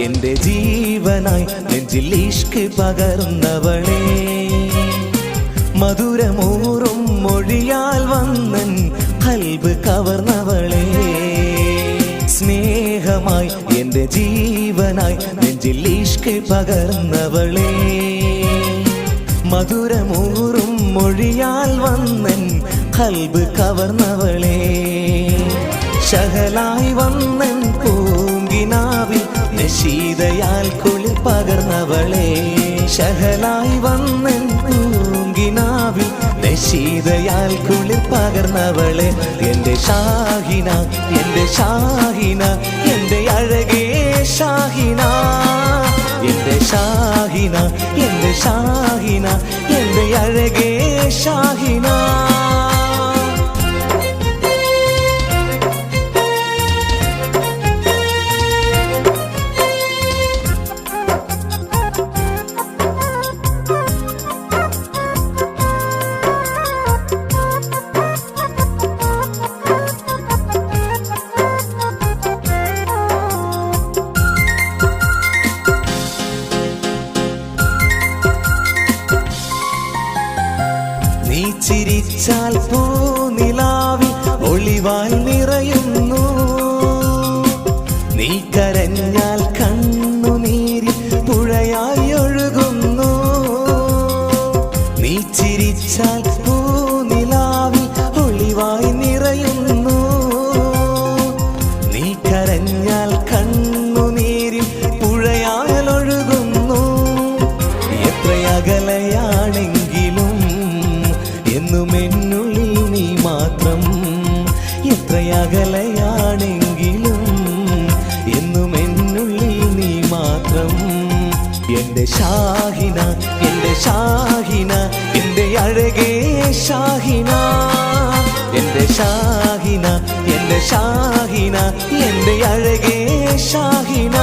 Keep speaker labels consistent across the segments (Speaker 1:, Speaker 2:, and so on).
Speaker 1: എൻ്റെ ജീവനായി നെഞ്ചിൽ ഇഷ്ക് പകർന്നവളെ, മധുരമൂറും മൊഴിയാൽ വന്നൻ ഖൽബ് കവർന്നവളെ, സ്നേഹമായി എൻ്റെ ജീവനായി നെഞ്ചിൽ ഇഷ്ക് പകർന്നവളെ, മധുരമൂറും മൊഴിയാൽ വന്നൻ ഖൽബ് കവർന്നവളെ, ശഹലായി വന്നൻ പൂങ്കിനാവിൽ നശീതയാൽ കുളിർ പകർന്നവളെ, ശഹലായി വന്നൻ പൂങ്കിനാവിൽ നശീതയാൽ കുളിർ പകർന്നവളെ, എൻ്റെ ഷാഹിന എൻ്റെ ഷാഹിന എൻ്റെ അഴകേ ഷാഹിന, എൻ്റെ ഷാഹിന എൻ്റെ ഷാഹിന എൻ്റെ അഴകേ ഷാഹിന. ചിരിച്ചാൽ പൂനിലാവിൽ ഒളിവാൽ നിറയുന്നു, നീ കരഞ്ഞാൽ കണ്ണുനീരിൽ പുഴയായി ഒഴുകുന്നു, നീ ചിരിച്ചാൽ പൂനിലാവിൽ ഒളിവായി നിറയുന്നു, നീ കരഞ്ഞാൽ കണ്ണുനീരിൽ പുഴയാൽ ഒഴുകുന്നു, എത്രയകലയാണെങ്കിലും എന്നും എന്നുള്ളിൽ നീ മാത്രം, എത്രയകലയാണെങ്കിലും എന്നും എന്നുള്ളിൽ നീ മാത്രം, എൻ്റെ ഷാഹിന എൻ്റെ ഷാഹിന എൻ്റെ അഴകേ ഷാഹിന, എൻ്റെ ഷാഹിന എൻ്റെ ഷാഹിന എൻ്റെ അഴകേ ഷാഹിന.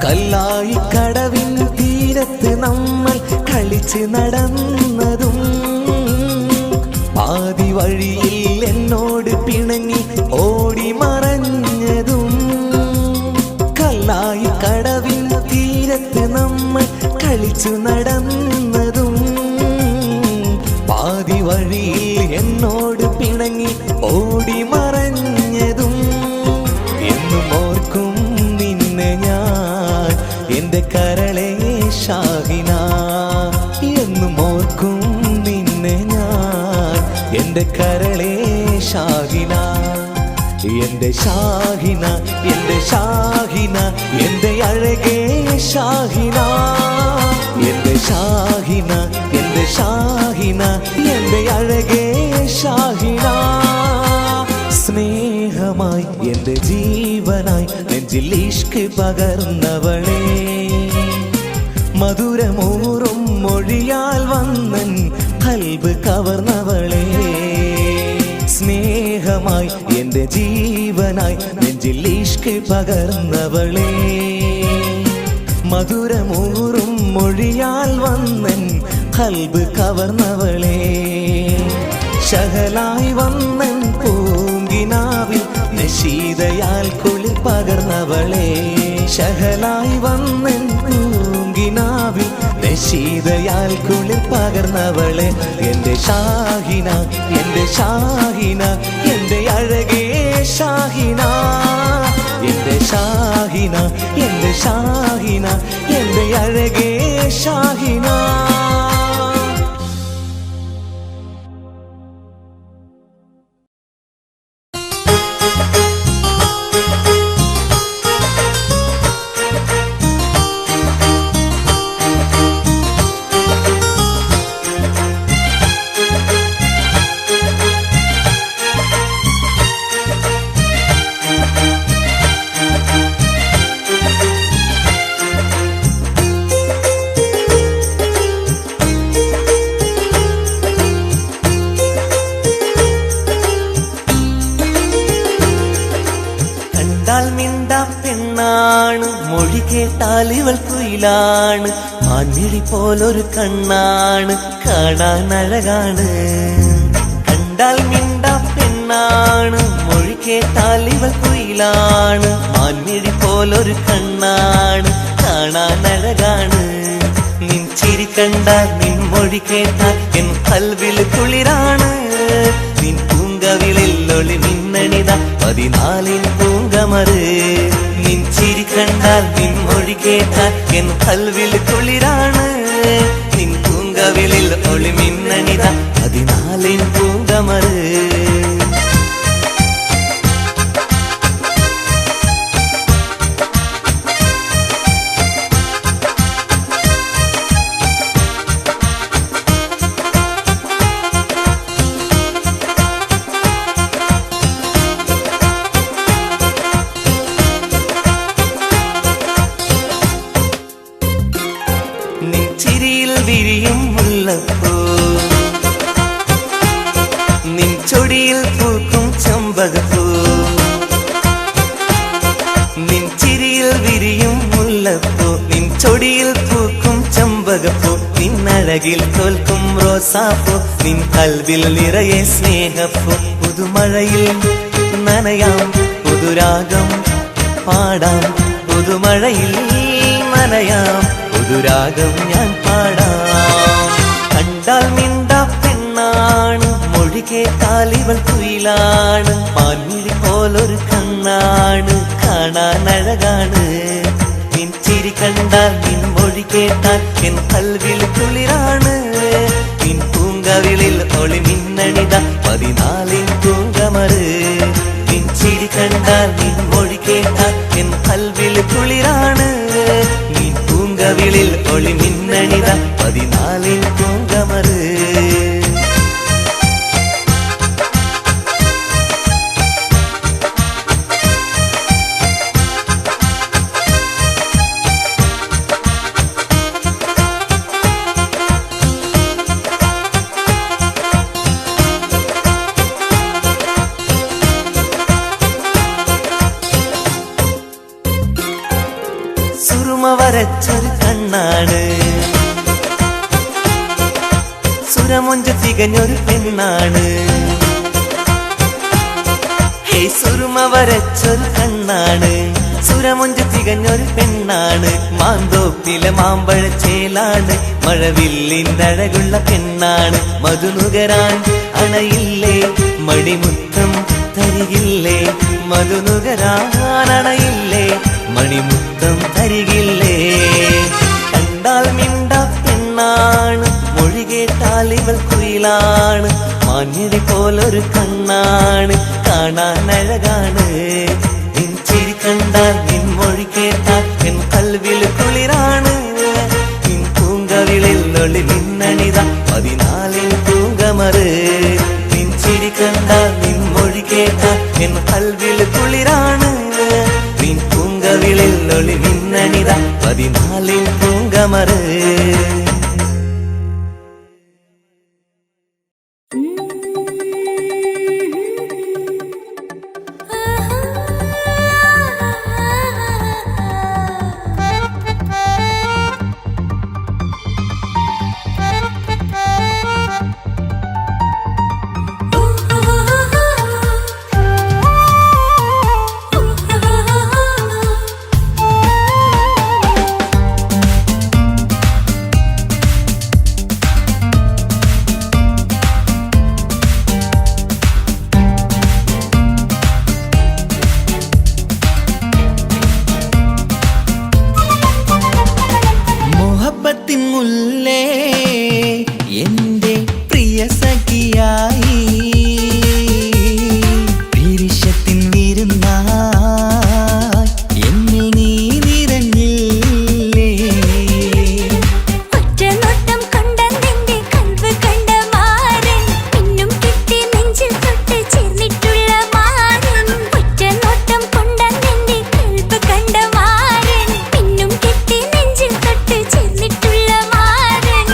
Speaker 1: കല്ലായി കടവിൻ തീരത്ത് നമ്മൾ കളിച്ച് നടന്നതും, പാതി വഴിയിൽ എന്നോട് പിണങ്ങി ഓടി മറഞ്ഞതും, കല്ലായി കടവിൻ തീരത്ത് നമ്മൾ കളിച്ചു നടന്നതും, പാതി വഴിയിൽ എന്നോട് പിണങ്ങി ഓടി മറഞ്ഞതും, എന്നും ഓർക്കും നിന്നെ ഞാൻ എൻ്റെ കരളേ ഷാഹിന, എന്നും ഓർക്കും നിന്നെ ഞാൻ എൻ്റെ കരളേ ഷാഹിന, എൻ്റെ ഷാഹിന എൻ്റെ ഷാഹിന എൻ്റെ അഴകേ ഷാഹിന, എൻ്റെ ഷാഹിന എൻ്റെ ഷാഹിന എൻ്റെ അഴകേ ഷാഹിന. സ്നേഹമായി എൻ്റെ ജീവനായി നെഞ്ചിൽ ഇഷ്ക് പകർന്നവളെ, മധുരമൂറും മൊഴിയാൽ വന്നൻ ഖൽബ് കവർന്നവളെ, സ്നേഹമായി എൻ്റെ ജീവനായി നെഞ്ചിൽ ഇഷ്ക് പകർന്നവളെ, മധുരമൂറും മൊഴിയാൽ വന്നൻ ഖൽബ് കവർന്നവളെ, ശഹലായി വന്നൻ പൂങ്കിനാവിൽ നശീതയാൽ കുളിർ പകർന്നവളെ, ശഹലായി വന്നൻ പൂങ്കിനാവിൽ നശീതയാൽ കുളിർ പകർന്നവളെ, എൻ്റെ ഷാഹിന എൻ്റെ ഷാഹിന എൻ്റെ അഴകേ ഷാഹിന, എൻ്റെ ഷാഹിന എൻ്റെ ഷാഹിന എൻ്റെ അഴകേ ഷാഹിന. കേട്ടാൽ ഇവൾ കുയിലാണ്, മാൻമിഴി പോലൊരു കണ്ണാണ്, കാണാൻ അഴകാണ്. കണ്ടാൽ മിണ്ടാ പെണ്ണാണ്, മൊഴി കേട്ടാൽ ഇവൾ കുയിലാണ്, മാൻമിഴി പോലൊരു കണ്ണാണ്, കാണാൻ അഴകാണ്. നിൻ ചിരി കണ്ടാൽ നിൻ മൊഴി കേട്ടാൽ എൻ കൽവിൽ കുളിരാണ്. നിൻ പൂങ്കവിളിൽ ഒളി മിന്നണിത 14 പൂങ്കമറ്. നിൻ ചിരി കണ്ടാൽ നിൻ മൊഴി കേട്ടാൽ എൻ കൽവിൽ കുളിരാണ്. നിൻ പൂങ്കവിളിൽ ഒളി മിന്നണിത 14 പൂങ്കമറ്. ചിരിയിൽ വിരിയും മുല്ലപ്പൂ, നിൻ ചൊടിയിൽ പൂക്കും ചെമ്പകപ്പൂ. നിൻ ചിരിയിൽ വിരിയും മുല്ലപ്പൂ, നിൻ ചൊടിയിൽ പൂക്കും ചെമ്പകപ്പൂ. നിന്നഴകിൽ തോൽക്കും റോസാപ്പൂ, നിൻ കൽവിൽ നിറയെ സ്നേഹപ്പൂ. പുതുമഴയിൽ നനയാം, പുതുരാഗം പാടാം, പുതുമഴയിൽ നനയാം, പുതുരാഗം ഞാൻ പാടാം. കണ്ടാൽ മിണ്ടാ പെണ്ണാണ്, മൊഴി കേട്ടാൽ ഇവൾ കുയിലാണ്, മാൻമിഴി പോലൊരു കണ്ണാണ്, കാണാൻ അഴകാണ്. നിൻ ചിരി കണ്ടാൽ നിൻ മൊഴി കേട്ടാൽ എൻ കൽവിൽ കുളിരാണ്. നിൻ പൂങ്കവിളിൽ ഒളി മിന്നണിത 14 പൂങ്കമറ്. നിൻ ചിരി കണ്ടാൽ നിൻ മൊഴി കേട്ടാൽ എൻ കൽവിൽ കുളിരാണ്. നിൻ പൂങ്കവിളിൽ ഒളി മിന്നണിത 14 പൂങ്കമറ്. സുറുമ വരച്ചൊരു കണ്ണാണ്, സുരമൊഞ്ച തികഞ്ഞൊരു പെണ്ണാണ്. ഹേ സുറുമ വരച്ചൊരു കണ്ണാണ്, സുരമൊഞ്ച തികഞ്ഞൊരു പെണ്ണാണ്. മാന്തോപ്പിലെ മാമ്പഴച്ചേലാണ്, മഴവില്ലിനഴകുള്ള പെണ്ണാണ്. മധുനുകരാൻ അണയില്ലേ, മണിമുത്തം തരികില്ലേ, മധുനുകരാൻ അണയില്ലേ, മണിമുത്തം തരികില്ലേ. കണ്ടാൽ മിണ്ടാ പെണ്ണാണ്, മൊഴി കേട്ടാൽ ഇവൾ കുയിലാണ്, മാൻമിഴി പോലൊരു കണ്ണാണ്, കാണാൻ അഴകാണ്. നിൻ ചിരി കണ്ടാൽ നിൻ മൊഴി കേട്ടാൽ എൻ കൽവിൽ കുളിരാണ്. നിൻ പൂങ്കവിളിൽ ഒളി മിന്നണിത 14 പൂങ്കമറ്. നിൻ ചിരി കണ്ടാൽ നിൻ മൊഴി കേട്ടാൽ എൻ കൽവിൽ കുളിരാണ്. നിൻ പൂങ്കവിളിൽ ഒളി മിന്നണിത 14 പൂങ്കമറ്. മുല്ലേ എന്റെ പ്രിയ സഖിയായി, പിരിശത്തിൻ വിരുന്നായി എന്നിൽ നീ നിറഞ്ഞില്ലേ.
Speaker 2: ഒറ്റനോട്ടം കൊണ്ടെന്റെ കൽവ് കണ്ട മാരൻ, പിന്നും കിട്ടി നെഞ്ചിൽ തൊട്ട് ചേർന്നിട്ടുള്ള മാരൻ. ഒറ്റനോട്ടം കൊണ്ടെന്റെ കൽവ് കണ്ട മാരൻ, പിന്നും കിട്ടി നെഞ്ചിൽ തൊട്ട് ചേർന്നിട്ടുള്ള മാരൻ.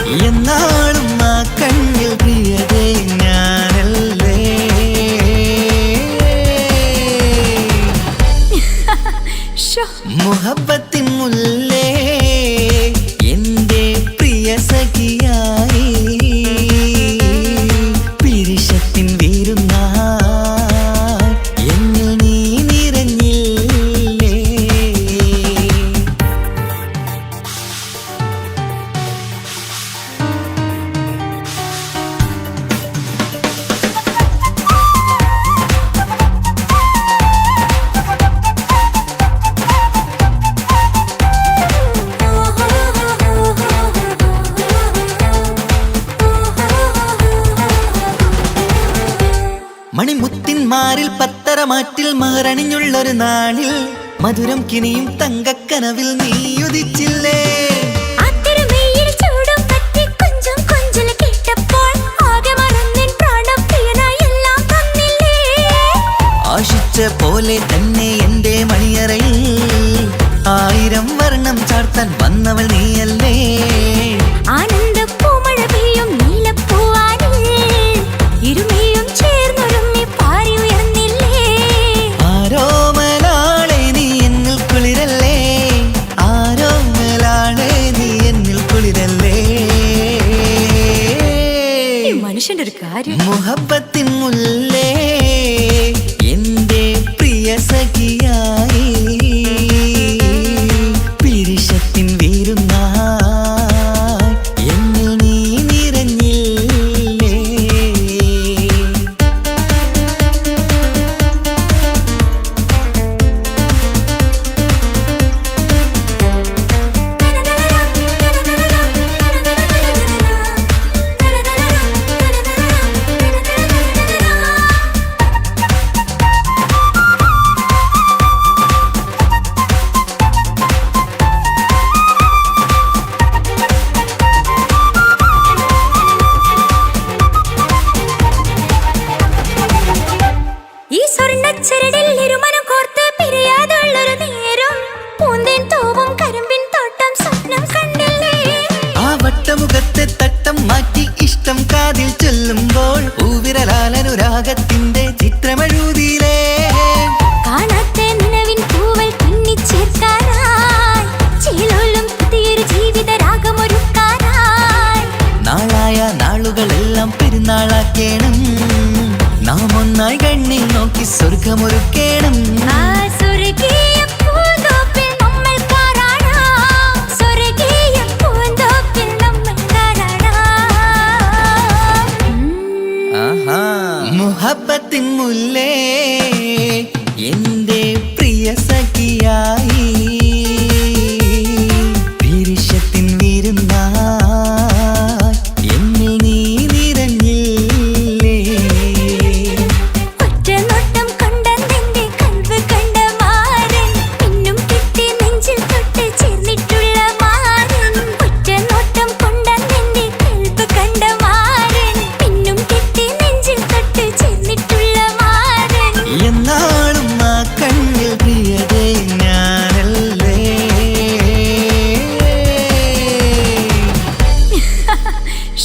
Speaker 1: മണിമുത്തിന്മാരിൽ പത്തരമാറ്റിൽ മഹറണിഞ്ഞുള്ളൊരു നാളിൽ മധുരം കിനിയും തങ്കക്കനവിൽ നീയുദിച്ചില്ലേ. ആശിച്ച പോലെ തന്നെ എന്റെ മണിയറയിൽ 1000 വർണ്ണം ചാർത്താൻ വന്നവൾ നീയല്ലേ.
Speaker 2: ആനന്ദപ്പൂമഴ പെയ്യും നീലപ്പൂവാനിൽ ഇരുമയും ചേർന്നൊരുമ്മി പാറി ഉയർന്നില്ലേ.
Speaker 1: ആരോമലാളെ നീ എന്നിൽ കുളിരല്ലേ, ആരോമലാളെ നീ എന്നിൽ കുളിരല്ലേ.
Speaker 2: മനുഷ്യന്റെ ഒരു കാര്യം.
Speaker 1: മുഹബത്തിൻ മുല്ലേ എന്റെ പ്രിയ സഖിയായി പിരിശത്തിൻ വീരുന്നായി എന്നിൽ നീ നിറഞ്ഞില്ലേ.
Speaker 2: ഈ സ്വർണ്ണച്ചരടിൽ ഇരുമനം കോർത്ത് പിരിയാതുള്ളൊരു നേരം പൂന്തേൻ തോവും കരിമ്പിൻ തോട്ടം സ്വപ്നം കണ്ടില്ലേ.
Speaker 1: ആ വട്ടമുഖത്തെ തട്ടം മാറ്റി ഇഷ്ടം കാതിൽ ചൊല്ലുമ്പോൾ പൂവിരലാലനുരാഗത്തിന്റെ ചിത്രമെഴുതിയിലേ.
Speaker 2: കാണാത്ത നിലവിൻ പൂവൽ തുന്നിച്ചേർക്കാനായി ചീലോലും പുതിയൊരു ജീവിത രാഗമൊരുക്കാനായി
Speaker 1: നാളായ നാളുകളെല്ലാം പെരുന്നാളാക്കേണം, നാം ഒന്നായി കണ്ണിൽ നോക്കി സ്വർഗമൊരുക്കേണം.
Speaker 2: ആ സ്വർഗീയ പൂന്തോപ്പിൽ നമ്മൾ കാണാം, സ്വർഗീയ പൂന്തോപ്പിൽ നമ്മൾ കാണാം.
Speaker 1: ആഹാ. മുഹബത്തിൻ മുല്ലേ എന്റെ പ്രിയ സഖിയായി പിരിശത്തിൻ വിരുന്നായി എന്നിൽ നീ നിറഞ്ഞില്ലേ.
Speaker 2: ഒറ്റ നോട്ടം കൊണ്ടെന്റെ കൽവ് കണ്ട മാരൻ പിന്നും കിട്ടി നെഞ്ചിൽ തൊട്ട് ചേർന്നിട്ടുള്ള മാരൻ. ഒറ്റ നോട്ടം കൊണ്ടെന്റെ കൽവ് കണ്ട മാരൻ പിന്നും കിട്ടി നെഞ്ചിൽ തൊട്ട് ചേർന്നിട്ടുള്ള മാരൻ.
Speaker 1: എന്നാളും ആ കണ്ണിൽ പ്രിയതേ ഞാനല്ലേ.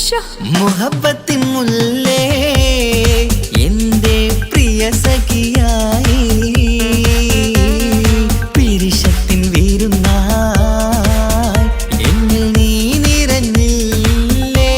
Speaker 2: ശോ,
Speaker 1: മുഹബത്തിൻ മുല്ലേ എന്റെ പ്രിയ സഖിയായി പിരിശത്തിൻ വീരുന്നായി എന്നിൽ നീ നിറഞ്ഞില്ലേ.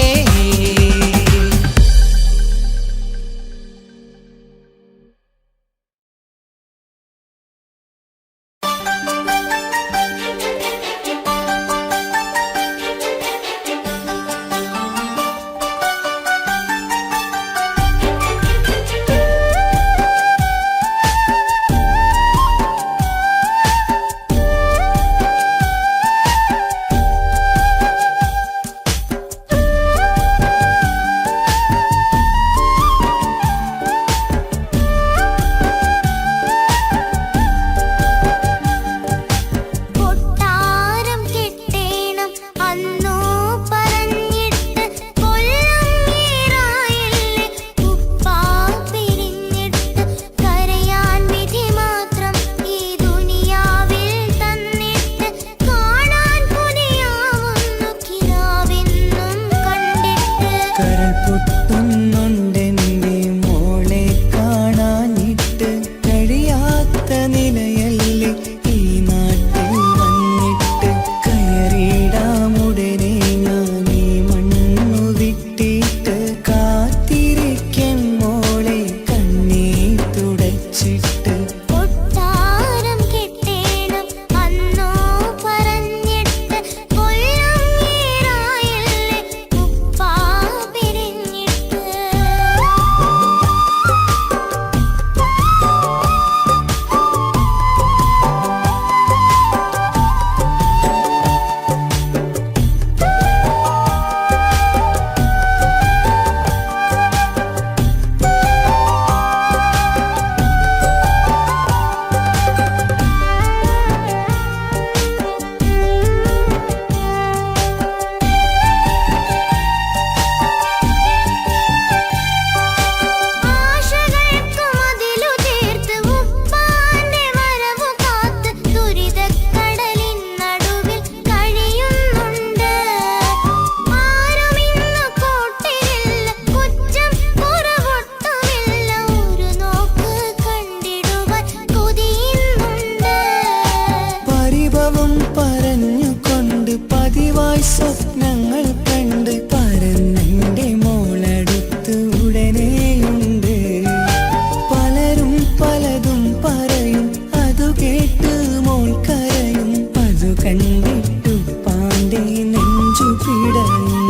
Speaker 1: പിടയും.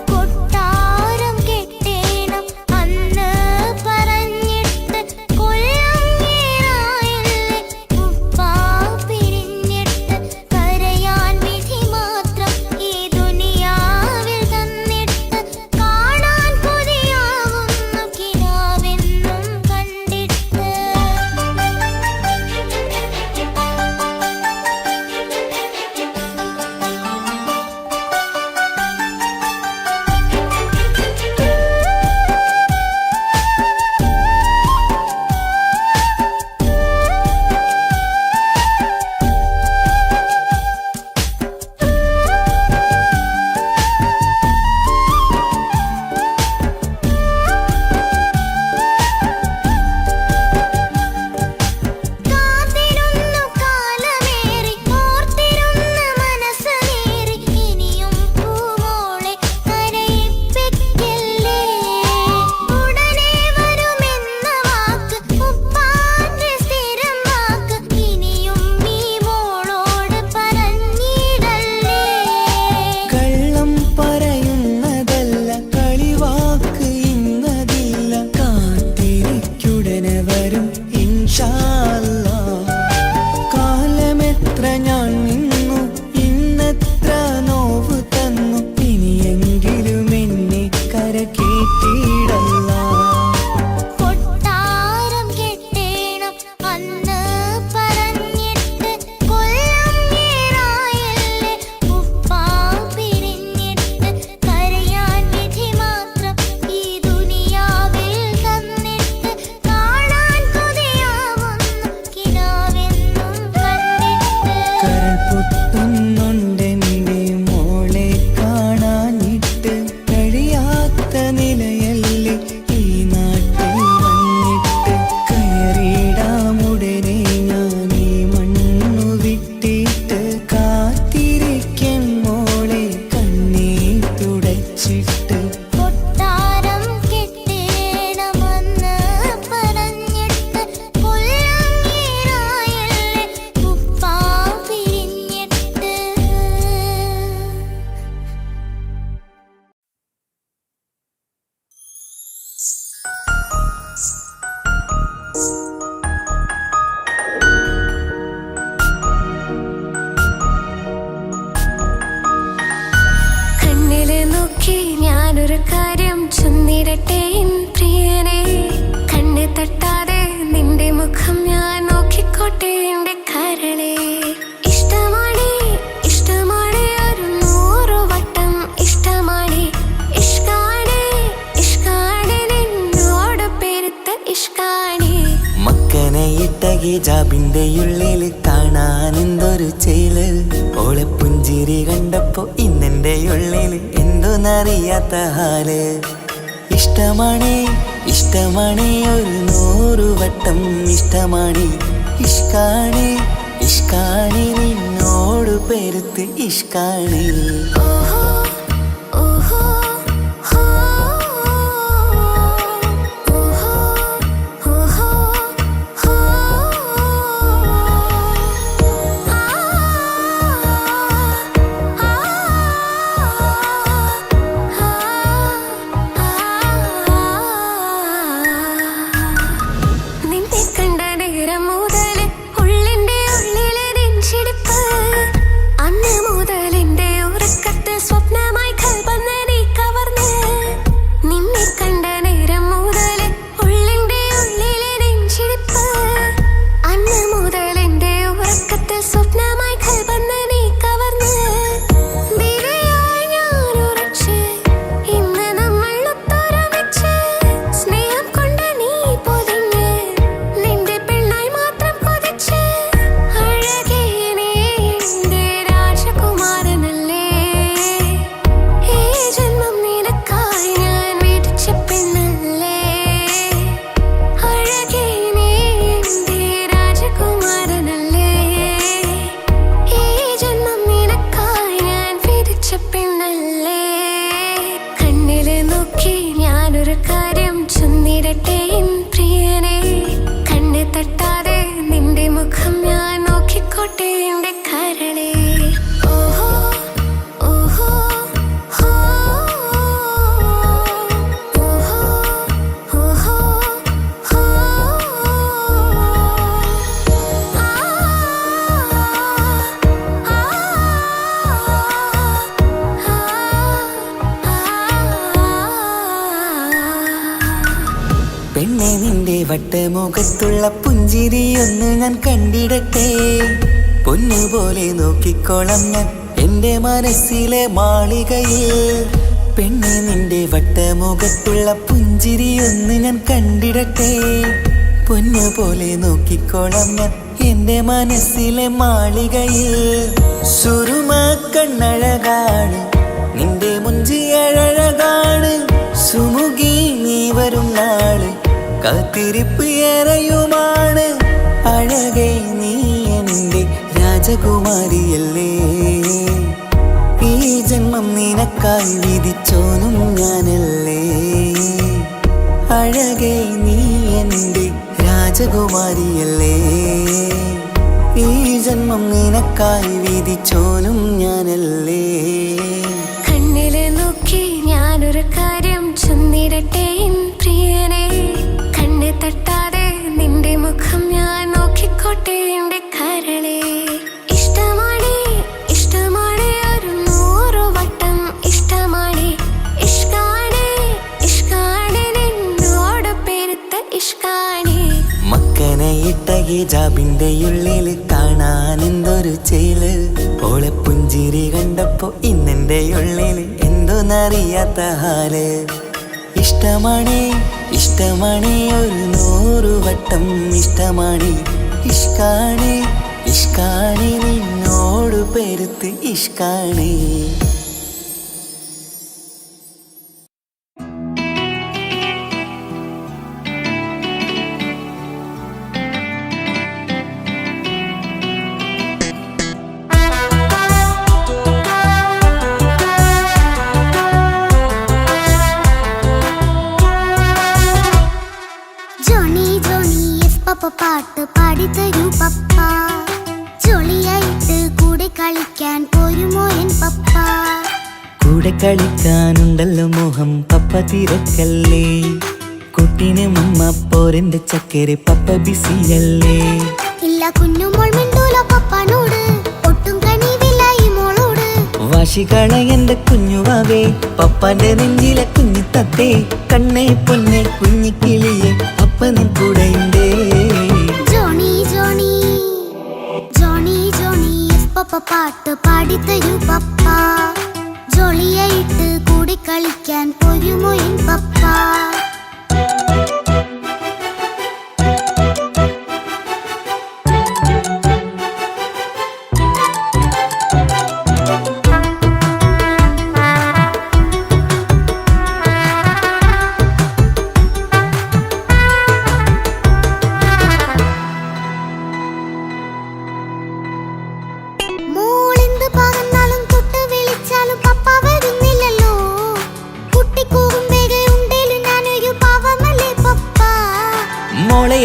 Speaker 2: കൊട്ടാരം കെട്ടേണം അന്ന് പറഞ്ഞിട്ട് കൊല്ലം ഏറായില്ലേ ഉപ്പാ പിരിഞ്ഞിട്ട് കരയാൻ വിധി മാത്രം ഈ ദുനിയാവിൽ തന്നിട്ട് കാണാൻ കൊതിയാവുന്നു കിനാവെന്നും കണ്ടിട്ട്. കാത്തിരുന്നു കാലമേറി ഓർത്തിരുന്ന മനസ്സേറി ഇനിയും പൂമോളെ കരയിപ്പിക്കല്ലേ. ഉടനെ വരുമെന്ന വാക്ക് ഉപ്പാന്റെ സ്ഥിരം വാക്ക് ഇനിയും ഈ മോളോട് പറഞ്ഞിടല്ലേ.
Speaker 1: കള്ളം പറയുന്നതല്ല കളിവാക്ക് ഇന്നതില്ല കാത്തിരിക്കുടനെ വരും ഇൻഷാ അല്ലാഹ്. കാലമെത്ര ഞാൻ നിന്നു ഇന്നെത്ര നോവ് തന്നു ഇനിയെങ്കിലും എന്നെ കരകേറ്റിടല്ല.
Speaker 2: കൊട്ടാരം കെട്ടേണം അന്ന് പറഞ്ഞിട്ട് കൊല്ലം ഏറായില്ലേ ഉപ്പാ പിരിഞ്ഞിട്ട് കരയാൻ വിധി മാത്രം ഈ ദുനിയാവിൽ തന്നിട്ട് കാണാൻ കൊതിയാവുന്നു കിനാവെന്നും കണ്ടിട്ട്.
Speaker 1: കരൾ പൊട്ടുന്നുണ്ടെന്റെ മോളെ കാണാനിട്ട് കഴിയാത്ത നിലയല്ലേ ഈ നാട്ടിൽ വന്നിട്ട്. കയറിയിടാമുടനെ ഞാൻ ഈ മണ്ണു വിട്ടിട്ട് കാത്തിരിക്കും മോളെ കണ്ണീർ തുടച്ചിട്ട്.
Speaker 2: കൊട്ടാരം കെട്ടേണം അന്ന് പറഞ്ഞിട്ട് കൊല്ലം ഏറായില്ലേ ഉപ്പാ പിരിഞ്ഞിട്ട്. കണ്ണില് നോക്കി ഞാനൊരു കാര്യം ചൊന്നിടട്ടെ എൻ പ്രിയനെ. കണ്ണ് തട്ടാതെ നിന്റെ മുഖം ഞാൻ നോക്കിക്കോട്ടെ എന്റെ കരളെ. ഇഷ്ടമാണ് ഇഷ്ടമാണ് ഒരു 100 വട്ടം ഇഷ്ടമാണ്. ഇഷ്കാണ് ഇഷ്കാണ് നിന്നോട് പെരുത്ത ഇഷ്കാണ്.
Speaker 1: മക്കനെ ഇട്ട ഹിജാബിന്റെ ഉള്ളിൽ കാണാൻ എന്തൊരു ചേല്. ഓളെ പുഞ്ചിരി കണ്ടപ്പോ ഇന്നെന്റെ ഉള്ളിൽ എന്തോന്നറിയാത്ത ഹാല്. ഇഷ്ടമാണ് ഇഷ്ടമാണ് ഒരു 100 വട്ടം ഇഷ്ടമാണ്. ഇഷ്കാണ് ഇഷ്കാണ് നിന്നോട് പെരുത്ത് ഇഷ്കാണ്.
Speaker 2: ഓഹോ ഓഹോ ഹോ ഓഹോ ഓഹോ ഹോ. നിന്നെ കണ്ട നേരം മുതല് ഉള്ളിന്റെ ഉള്ളിലെ നെഞ്ചിടിപ്പ്. അന്ന് മുതൽ എന്റെ ഉറക്കത്തിൽ സ്വപ്നമായി കൽപ്പന നീ കവർന്ന്. നിന്നെ കണ്ട നേരം മുതല് ഉള്ളിന്റെ ഉള്ളിലെ നെഞ്ചിടിപ്പ്. അന്ന് മുതൽ എന്റെ ഉറക്കത്തിൽ സ്വപ്നമായി കൽപ്പന നീ കവർന്ന്. വിരയായി ഞാൻ ഉറച്ച് ഇന്ന് നമ്മൾ ഒത്തൊരുമിച്ച്. സ്നേഹം കൊണ്ട് നീ പൊതിഞ്ഞ് നിന്റെ പെണ്ണായി മാത്രം കൊതിച്ച്. അഴകേ നീ എന്റെ രാജകുമാരനല്ലേ. ഈ ജന്മം നിനക്കായി ഞാൻ വിധിച്ച പെണ്ണല്ലേ. അഴകേ നീ എന്റെ രാജകുമാരനല്ലേ. ഈ ജന്മം നിനക്കായി ഞാൻ വിധിച്ച പെണ്ണല്ലേ. കണ്ണില് നോക്കി ഞാനൊരു കാര്യം ചൊന്നിടട്ടെ എൻ പ്രിയനെ. കണ്ണ് തട്ടാതെ നിന്റെ മുഖം ഞാൻ നോക്കിക്കോട്ടെ എന്റെ കരളെ. ഓഹോ ഓഹോ
Speaker 1: പെണ്ണെ നിന്റെ വട്ടമുഖത്തുള്ള പുഞ്ചിരിയൊന്ന് ഞാൻ കണ്ടിടട്ടെ. പൊന്നുപോലെ നോക്കിക്കോളാം ഞാൻ എന്റെ മനസ്സിലെ മാളികയിൽ. പെണ്ണെ നിന്റെ വട്ടമുഖത്തുള്ള പുഞ്ചിരിയൊന്ന് ഞാൻ കണ്ടിടട്ടെ. പൊന്നുപോലെ നോക്കിക്കോളാം ഞാൻ എന്റെ മനസ്സിലെ മാളികയിൽ. സുറുമ കണ്ണഴകാണ് നിന്റെ മുഞ്ചിയഴകാണ്. സുമുഖി നീ വരും നാള് കാത്തിരിപ്പ് ഏറെയുമാണ്. അഴകേ നീ എന്റെ രാജകുമാരിയല്ലേ. ഈ ജന്മം നിനക്കായി വിധിച്ചോനും ഞാനല്ലേ. അഴകേ നീ എന്റെ രാജകുമാരിയല്ലേ. ഈ ജന്മം നിനക്കായി വിധിച്ചോനും ഞാനല്ലേ.
Speaker 2: കണ്ണില് നോക്കി ഞാനൊരു കാര്യം ചൊന്നിടട്ടെ പ്രിയനെ. കണ്ണ് തട്ടാതെ നിന്റെ മുഖം ഞാൻ നോക്കിക്കോട്ടെ എന്റെ കരളെ. ഇഷ്ടമാണ് ഇഷ്ടമാണ് ഒരു 100 വട്ടം ഇഷ്ടമാണ്. ഇഷ്കാണ് ഇഷ്കാണ് നിന്നോട് പെരുത്ത ഇഷ്കാണ്.
Speaker 1: മക്കനയിട്ട ഹിജാബിന്റെ ഉള്ളില് കാണാൻ എന്തൊരു ചേല്. ഓളെ പുഞ്ചിരി കണ്ടപ്പോ ഇന്നെന്റെ ഉള്ളില് എന്തോന്നറിയാത്ത ഹാല്. ഇഷ്ടമാണ് ഇഷ്ടമാണ് ഒരു 100 വട്ടം ഇഷ്ടമാണ്. ഇഷ്കാണ് ഇഷ്കാണ് നിന്നോട് പെരുത്ത് ഇഷ്കാണ്.
Speaker 2: പാട്ട് പാടിത്തരൂ പപ്പ. ജോളിയായിട്ട് കൂടെ കളിക്കാൻ പോരുമോ എൻ പപ്പ.
Speaker 1: കൂടെ കളിക്കാനുണ്ടല്ലോ മോഹം പപ്പ തിരക്കല്ലേ. കുട്ടീനെ മമ്മ പോരെന്റെ ചക്കരെ പപ്പ ബിസിയല്ലേ.
Speaker 2: ഇല്ല കുഞ്ഞുമോൾ മിണ്ടൂല പപ്പനോട്, ഒട്ടും കണിവില്ല ഈ മോളോട്.
Speaker 1: വാശികള എന്റെ കുഞ്ഞുവാവേ പപ്പാന്റെ നെഞ്ചിലെ കുഞ്ഞു തത്തേ. കണ്ണേ പൊന്നെ കുഞ്ഞിക്കിളിയെ പപ്പ നിൻ കൂടെയുണ്ടേ.
Speaker 2: ജോണി ജോണി ജോണി ജോണി പപ്പ പാട്ട് പാടിത്തരൂ പപ്പ. ജോളിയായിട്ട് കൂടെ കളിക്കാൻ പോരുമോ എൻ പപ്പ.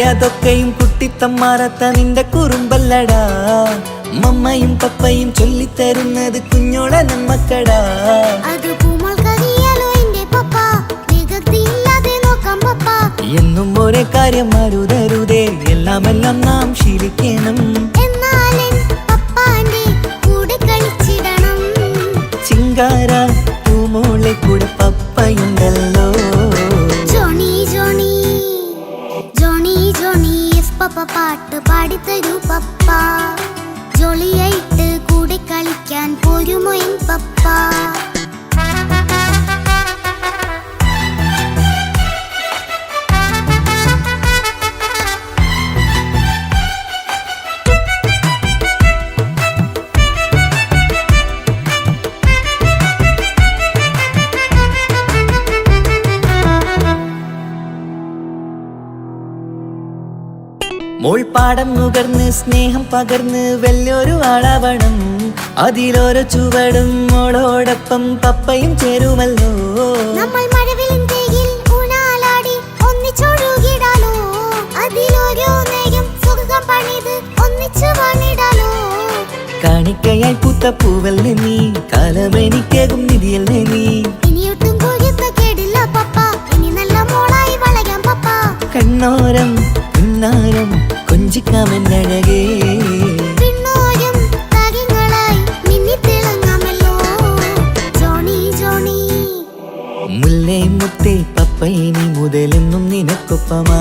Speaker 1: അതൊക്കെയും കുട്ടിത്തമ്മാറത്ത നിന്റെ കുറുമ്പല്ലടാ. മമ്മയും പപ്പയും ചൊല്ലിത്തരുന്നത് കുഞ്ഞോളെ നമ്മക്കടാ. എന്നും ഒരേ കാര്യം അരുതരുതേ, എല്ലാമെല്ലാം നാം ശീലിക്കണം. ചിങ്കാര പൂമോളെ കൂടെ പപ്പയുണ്ടല്ലോ.
Speaker 2: പപ്പ പാട്ട് പാടിത്തരൂ പപ്പ. ജോളിയായിട്ട് കൂടെ കളിക്കാൻ പോരുമോ എൻ പപ്പ.
Speaker 1: മോൾ പാടം നുകർന്ന് സ്നേഹം പകർന്ന് വലിയൊരു ആളാവണം. അതിലോരോ ചുവടും മോളോടൊപ്പം പപ്പയും ചേരുമല്ലോ.
Speaker 2: നമ്മൾ മഴവിലിൻ തേയിൽ ഊഞ്ഞാലാടി ഒന്നിച്ചൊഴുകിടാലോ. അതിലോരോ നേരം സുഖം പണിത് ഒന്നിച്ചു വാണിടാലോ.
Speaker 1: കാണിക്കയായി പൂത്ത പൂവല്ലേ നീ, കാലമെനിക്കേകും നിധിയല്ലേ നീ.
Speaker 2: ഇനിയൊട്ടും കുരുത്ത കേടില്ല പപ്പ, ഇനി നല്ല മോളായി വളയാം പപ്പ.
Speaker 1: കണ്ണോരം പിന്നാരം കൊഞ്ചിക്കാമെന്നഴകേ.
Speaker 2: പിന്നോരം താരങ്ങളായി മിന്നിത്തിളങ്ങാമല്ലോ. ജോണി ജോണി
Speaker 1: മുല്ലേ മുത്തേ പപ്പ പപ്പ ഇനി മുതലെന്നും നിനക്കൊപ്പമാ.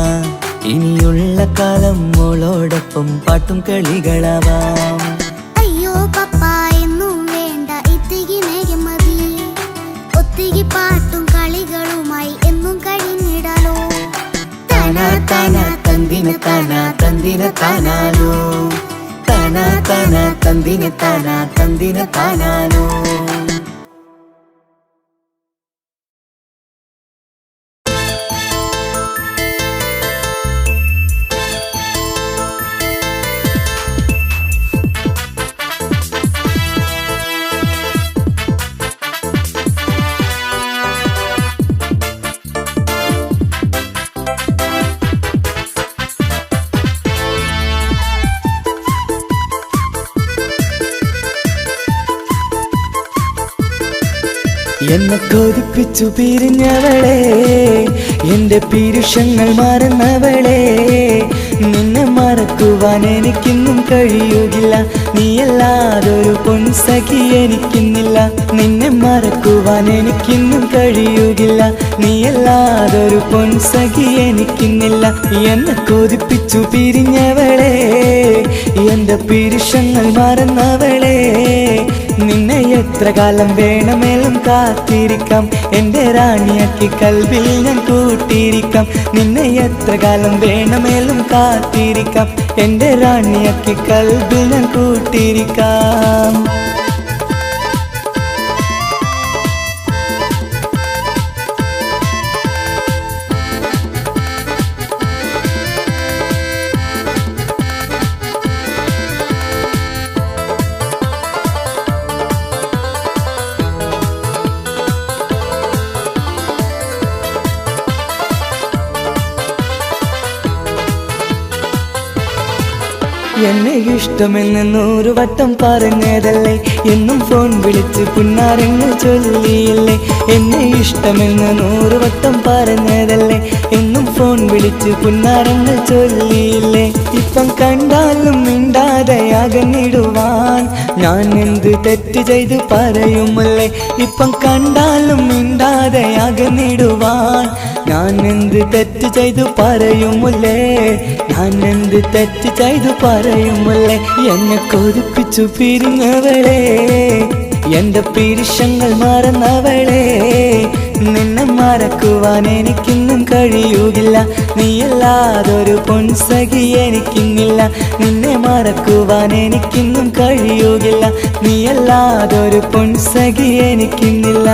Speaker 1: ഇനിയുള്ള കാലം മോളോടൊപ്പം പാട്ടും കളികളാവാം.
Speaker 2: അയ്യോ പപ്പ എന്നും വേണ്ട ഇത്തിരി നേരം മതി. ഒത്തിരി പാട്ടും കളികളുമായി എന്നും കഴിഞ്ഞിടാലോ.
Speaker 1: താനാ താനാ തന്തിന താനാ തന്തിന താനാലോ. താനാ താനാ തന്തിന താനാ തന്തിന താനാലോ. എന്നെ കൊതിപ്പിച്ചു പിരിഞ്ഞവളെ, എന്റെ പീരുഷങ്ങൾ മറന്നവളെ. നിന്നെ മറക്കുവാൻ എനിക്കിന്നും കഴിയുകില്ല, നീയല്ലാതൊരു പൊൻസഖി എനിക്കിന്നില്ല. നിന്നെ മറക്കുവാൻ എനിക്കിന്നും കഴിയുകില്ല, നീയല്ലാതൊരു പൊൻസഖി എനിക്കിന്നില്ല. എന്നെ കൊതിപ്പിച്ചു പിരിഞ്ഞവളെ, എന്റെ പീരുഷങ്ങൾ മറന്നവളെ. നിന്നെ എത്ര കാലം വേണമെങ്കിലും കാത്തിരിക്കാം, എന്റെ റാണിയാക്കി കൽവിൽ ഞാൻ കൂട്ടിയിരിക്കാം. നിന്നെ എത്ര കാലം വേണമെങ്കിലും കാത്തിരിക്കാം, എന്റെ റാണിയാക്കി കൽവിൽ ഞാൻ കൂട്ടിയിരിക്കാം. എന്നെ ഇഷ്ടമെന്ന് 100 വട്ടം പറഞ്ഞതല്ലേ, എന്നും ഫോൺ വിളിച്ച് പുന്നാരങ്ങൾ ചൊല്ലിയില്ലേ. എന്നെ ഇഷ്ടമെന്ന് 100 വട്ടം പറഞ്ഞതല്ലേ, എന്നും ഫോൺ വിളിച്ച് പുന്നാരങ്ങൾ ചൊല്ലിയില്ലേ. ഇപ്പം കണ്ടാലും മിണ്ടാതെ അകന്നിടുവാൻ ഞാൻ എന്ത് തെറ്റ് ചെയ്ത് പറയുമല്ലേ. ഇപ്പം കണ്ടാലും മിണ്ടാതെ അകന്നിടുവാൻ ഞാൻ എന്ത് തെറ്റ് ചെയ്തു പറയുമല്ലേ. ഞാൻ എന്ത് തെറ്റ് ചെയ്തു പറയുമല്ലേ. എന്നെ കൊതിപ്പിച്ചു പിരിഞ്ഞവളെ, എന്റെ പീരുഷങ്ങൾ മറന്നവളെ. നിന്നെ മറക്കുവാൻ എനിക്കിന്നും കഴിയുകില്ല, നീയല്ലാതൊരു പൊൻസഖി എനിക്കിന്നില്ല. നിന്നെ മറക്കുവാൻ എനിക്കിന്നും കഴിയുകില്ല, നീയല്ലാതൊരു പൊൻസഖി എനിക്കിന്നില്ല.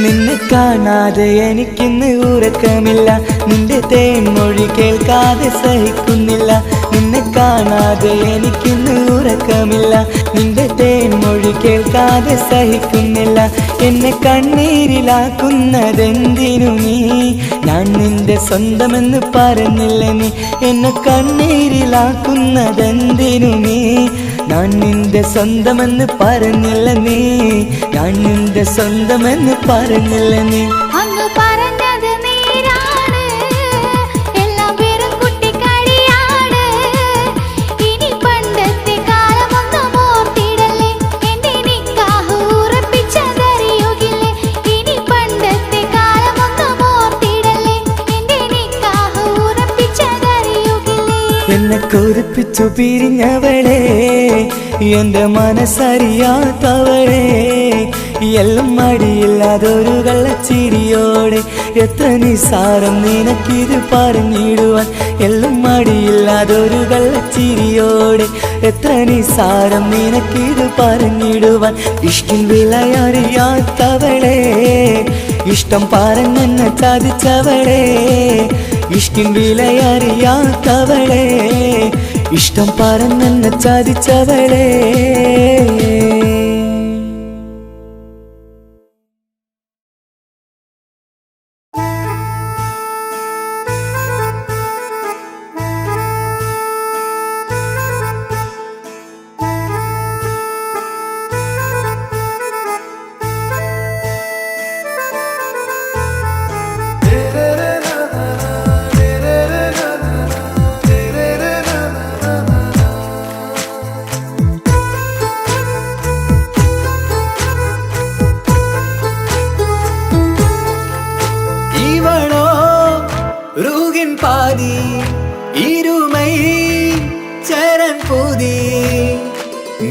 Speaker 1: നിന്നെ കാണാതെ എനിക്കിന്ന് ഉറക്കമില്ല, നിന്റെ തേൻമൊഴി കേൾക്കാതെ സഹിക്കുന്നില്ല. നിന്നെ കാണാതെ എനിക്കിന്ന് ഉറക്കമില്ല, നിന്റെ തേൻമൊഴി കേൾക്കാതെ സഹിക്കുന്നില്ല. എന്നെ കണ്ണീരിലാക്കുന്നതെന്തിനു നീ, ഞാൻ നിന്റെ സ്വന്തമെന്ന് പറഞ്ഞില്ല നീ. എന്നെ കണ്ണീരിലാക്കുന്നതെന്തിനു നീ, ഞാൻ നിന്റെ സ്വന്തമെന്ന് പറഞ്ഞില്ല നീ. ഞാൻ നിന്റെ സ്വന്തമെന്ന് പറഞ്ഞില്ല നീ.
Speaker 2: അങ്ങ് പറഞ്ഞത് നേരാണ്, എല്ലാം വെറും കുട്ടിക്കളിയാണ്. ഇനി പണ്ടത്തെ കാലമൊന്നും ഓർത്തിടല്ലേ, എന്റെ നിക്കാഹ് ഉറപ്പിച്ചതറിയുകില്ലേ. ഇനി പണ്ടത്തെ കാലമൊന്നും ഓർത്തിടല്ലേ, എന്റെ നിക്കാഹ് ഉറപ്പിച്ചതറിയുകില്ലേ.
Speaker 1: എന്നെ കൊതിപ്പിച്ചു പിരിഞ്ഞവളെ, എന്റെ മനസ്സറിയാത്തവളെ. എല്ലാം മടിയില്ലാതൊരു കള്ളച്ചിരിയോടെ, എത്ര നിസാരം നിനക്കിത് പറഞ്ഞിടുവാൻ. എല്ലാം മടിയില്ലാതൊരു കള്ളച്ചിരിയോടെ, എത്ര നിസാരം നിനക്കിത് പറഞ്ഞിടുവാൻ. ഇഷ്കിൻ വിലയറിയാത്തവളെ, ഇഷ്ടം പറഞ്ഞെന്നെ ചതിച്ചവളെ. ഇഷ്കിൻ വിലയറിയാത്തവളെ, ഇഷ്ടം പറഞ്ഞെന്നെ ചതിച്ചവളെ. റുഹിൻ പാതി ഇരുമൈ ചരൻ പൂതി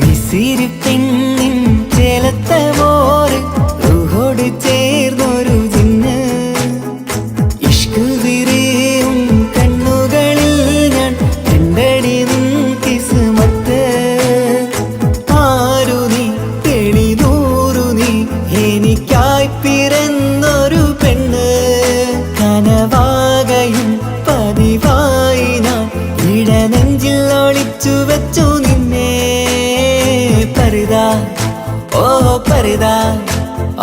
Speaker 1: മിസിരി പെണ്ണിൻ ചേലത്ത മോര് റുഹോട് ചേർന്നൊരു ജിന്ന് ഇഷ്ക് വിരിയും കണ്ണുകളിൽ ഞാൻ കണ്ടടി നിൻ കിസ്മത്ത് ആരു നീ തെളിനൂറു നീ എനിക്കായി പിറന്നൊരു പെണ്ണ് കനവാകയും പതിവായി ഞാൻ ഇടനെഞ്ചിൽ ഒളിച്ചു വെച്ചു നിന്നെ പരിതാ ഓ പരിതാ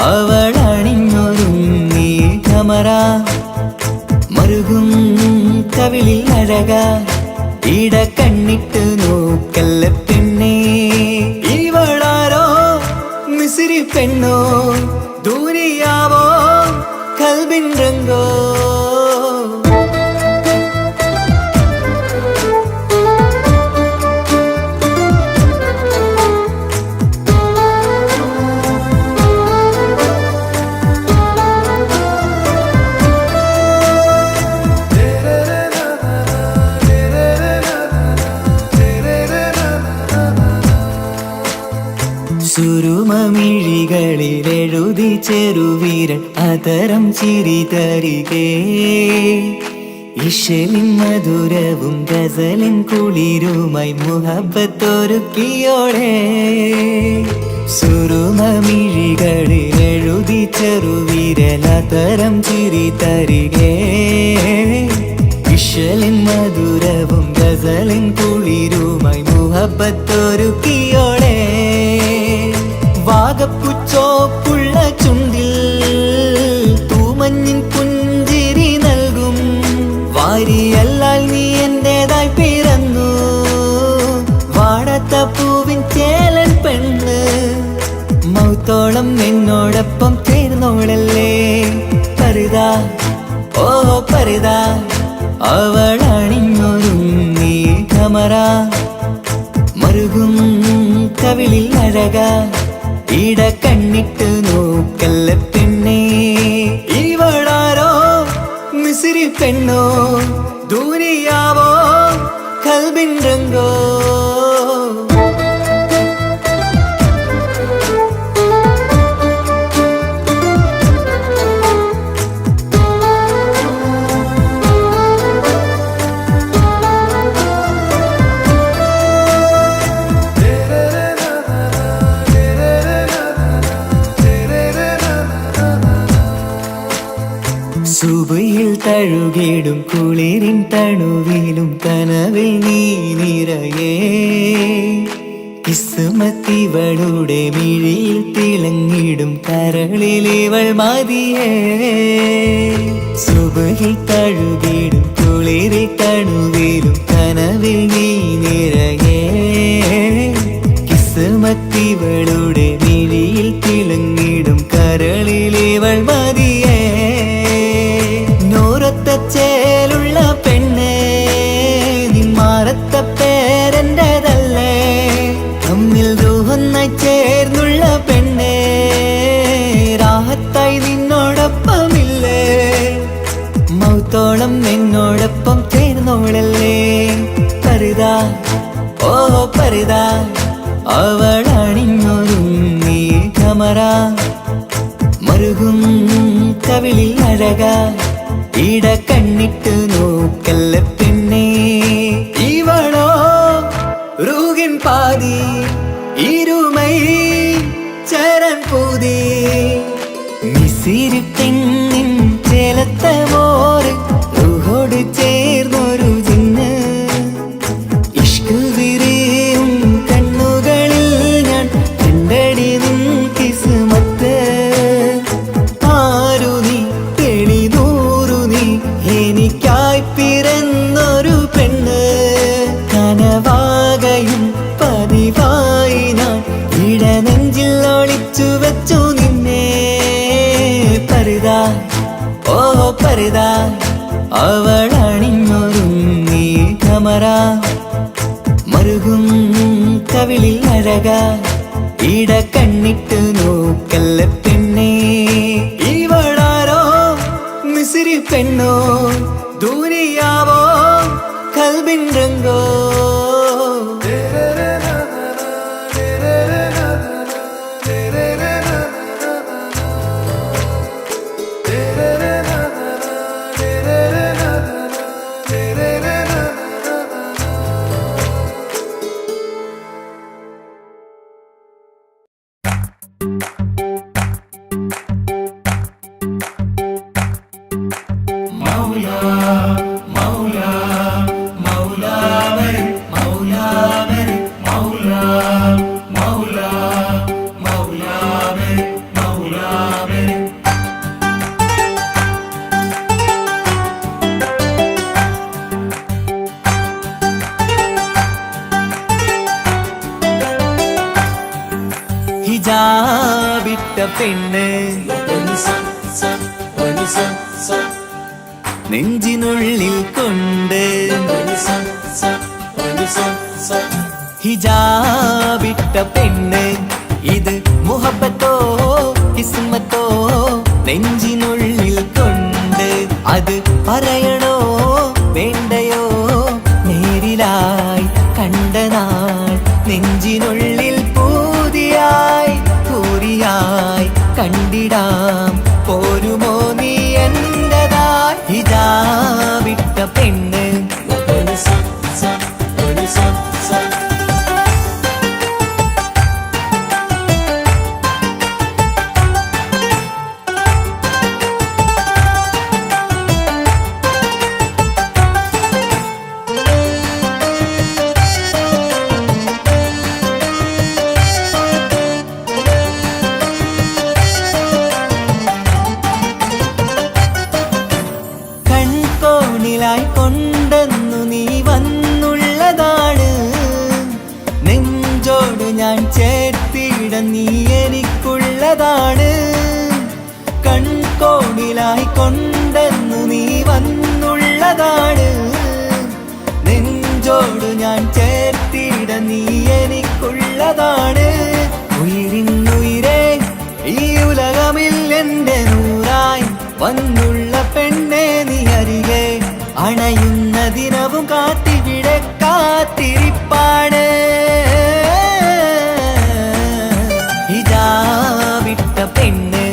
Speaker 1: അവളണിഞ്ഞൊരുങ്ങി കമറ മറുകും കവിളിൽ അഴക ഇട കണ്ണിട്ട് നോക്കല്ല പെണ്ണേ ഇവളാരോ മിസിരി പെണ്ണോ ദൂരിയാവോ കൽബിൻ രംഗോ സുരുമമിഴികളിൽ എഴുതി ചെറുവീരൻ അതരം ചിരി തരികേ ഇശലിൻ മധുരവും ഗസലിൻ കുളിരുമായി മുഹബത്തൊരുക്കിയോടെ സുരുമമിഴികളിൽ എഴുതി ചെറുവീരൻ അതരം ചിരി തരികേ ഇശലിൻ മധുരവും ഗസലിൻ കുളിരുമായി മുഹബത്തൊരുക്കിയോടെ വാഗപ്പുച്ചോപ്പുള്ള ചുണ്ടിൽ തൂമഞ്ഞിൻ പുഞ്ചിരി നൽകും വാരിയല്ലാൽ നീ എന്റേതായി പിറന്നു വാടത്ത പൂവിൻ ചേലൻ പെണ്ണ് മൗത്തോളം എന്നോടൊപ്പം ചേർന്നോളല്ലേ പരിതാ ഓ പരിതാ അവളണിഞ്ഞൊരുങ്ങി കമറ മറുകും കവിളിൽ അഴക ഇട കണ്ണിട്ട് നോക്കല്ല പെണ്ണേ ഇവളാരോ മിസിരി പെണ്ണോ ദൂരിയാവോ കൽബിൻ രംഗോ സുബയിൽ തഴുകിടും കുളിരിൻ തണുവിലും കനവിൽ നീ നിറയേ കിസ്മത്തിവളുടെ മിഴിയിൽ തിളങ്ങിടും കരളിലിവൾ മതിയേ സുബയിൽ തഴുകിടും കുളിരിൻ തണുവിലും കനവിൽ നീ നിറയേ കിസ്മത്തിവളുടെ മിഴിയിൽ തിളങ്ങിടും കരളിലിവൾ മതിയേ ചേലുള്ള പെണ്ണേ നിന്മാറത്ത പേരെന്റേതല്ലേ തമ്മിൽ റൂഹൊന്നായി ചേർന്നുള്ള പെണ്ണേ രാഹത്തായി നിന്നോടൊപ്പമില്ലേ മൗത്തോളം എന്നോടൊപ്പം ചേർന്നോളല്ലേ പരിതാ ഓ പരിതാ അവളണിഞ്ഞൊരുങ്ങി കമറ മറുകും കവിളിൽ അഴക ഇട കണ്ണിട്ട് നോക്കല്ല പെണ്ണേ ഇവളോ റുഹിൻ പാതി ഇരുമൈ ചരൻ പൂതി മിസിരി പെണ്ണിൻ ചേലത്ത മോര് റുഹോട് ചേർന്നൊരു ജിന്ന് ഇഷ്ക് വിരിയും കണ്ണുകളിൽ ഞാൻ കണ്ടടി നിൻ കിസ്മത്ത് ആരു നീ തെളിനൂറു നീ എനിക്കായി പിറന്നൊരു പെണ്ണ് കനവാകയും പതിവായി ഞാൻ ഇടനെഞ്ചിൽ ഒളിച്ചു വെച്ചു നിന്നെ പരിതാ ഓ പരിതാ അവളണിഞ്ഞൊരുങ്ങി കമറ മറുകും കവിളിൽ അഴക ഇട കണ്ണിട്ട് നോക്കല്ല പെണ്ണേ ഇവളാരോ മിസിരി പെണ്ണോ ദൂരിയാവോ കൽബിൻ രംഗോ ഹിജാബിട്ട പെണ്ണ് നെഞ്ചിനുള്ളിൽ കൊണ്ട് ഹിജാബിട്ട പെണ്ണ് ഇത് മുഹബത്തോ കിസ്മത്തോ നെഞ്ചിനുള്ളിൽ കൊണ്ട് അത് പറയണോ വേണ്ടയോ നേരിലായി കണ്ട നാൾ നെഞ്ചിനുള്ളിൽ പൂതിയായി പൂരിയായി കണ്ടിടാം പോരുമോ നീ എന്റതായി ഹിജാബിട്ട പെണ്ണ് കൊണ്ടെന്നു നീ വന്നുള്ളതാണ് നെഞ്ചോട് ഞാൻ ചേർത്തിട നീ എനിക്കുള്ളതാണ് കൺകോണിലായി കൊണ്ടെന്നു നീ വന്നുള്ളതാണ് നെഞ്ചോട് ഞാൻ ചേർത്തിട നീ എനിക്കുള്ളതാണ് ഉയിരിന്നുയിരേ ഈ ഉലകമിൽ എന്റെ നൂറായി വന്നുള്ള പെണ്ണെ നീ അരികെ അണയുന്ന ദിനവും കാത്തിവിടെ കാത്തിരിപ്പാണ് ഹിജാബിട്ട പെണ്ണ്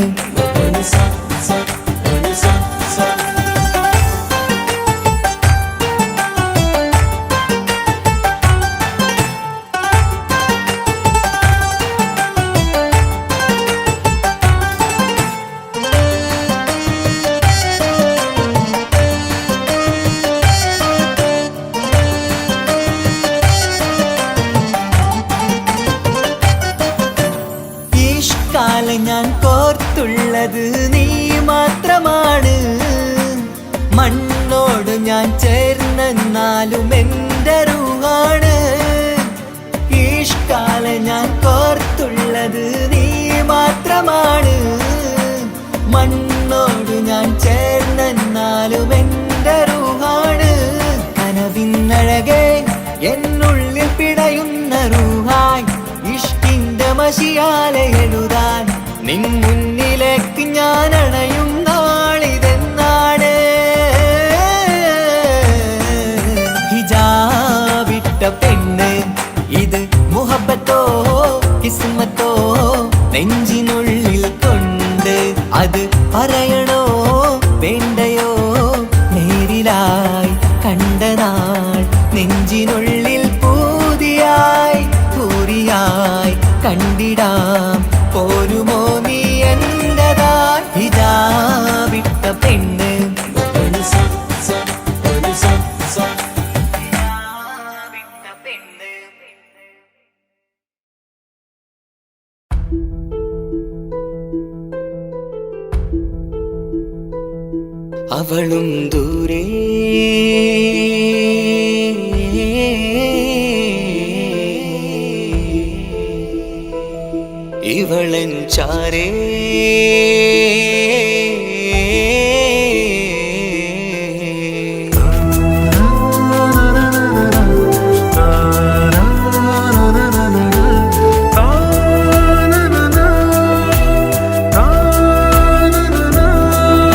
Speaker 1: ഞാൻ കോർത്തുള്ളത് നീ മാത്രമാണ് മണ്ണോട് ഞാൻ ചേർന്നെന്നാലും എൻ്റെ റൂഹാണ് ഈഷ്കാല ഞാൻ കോർത്തുള്ളത് നീ മാത്രമാണ് മണ്ണോട് ഞാൻ ചേർന്നെന്നാലും എൻ്റെ റൂഹാണ് കനവിന്നഴകെ എന്നുള്ളിൽ പിടയുന്ന റൂഹായി ഇഷ്കിന്റെ മഷിയാലെ എഴുതാൻ നിൻ മുന്നിലേക്ക് ഞാൻ അണയും നാളിതെന്നാണ് ഹിജാബിട്ട പെണ്ണ് ഇത് മുഹബത്തോ കിസ്മത്തോ നെഞ്ചിനുള്ളിൽ കൊണ്ട് അത് പറയണോ വേണ്ടയോ നേരിലായി കണ്ട നാൾ നെഞ്ചിനുള്ളിൽ പൂതിയായി പൂരിയായി കണ്ടിടാം പോരുമോ നീ എന്റതായി ഹിജാബിട്ട പെണ്ണ് അവളും ദൂരെ ഇവളൻ ചാരേ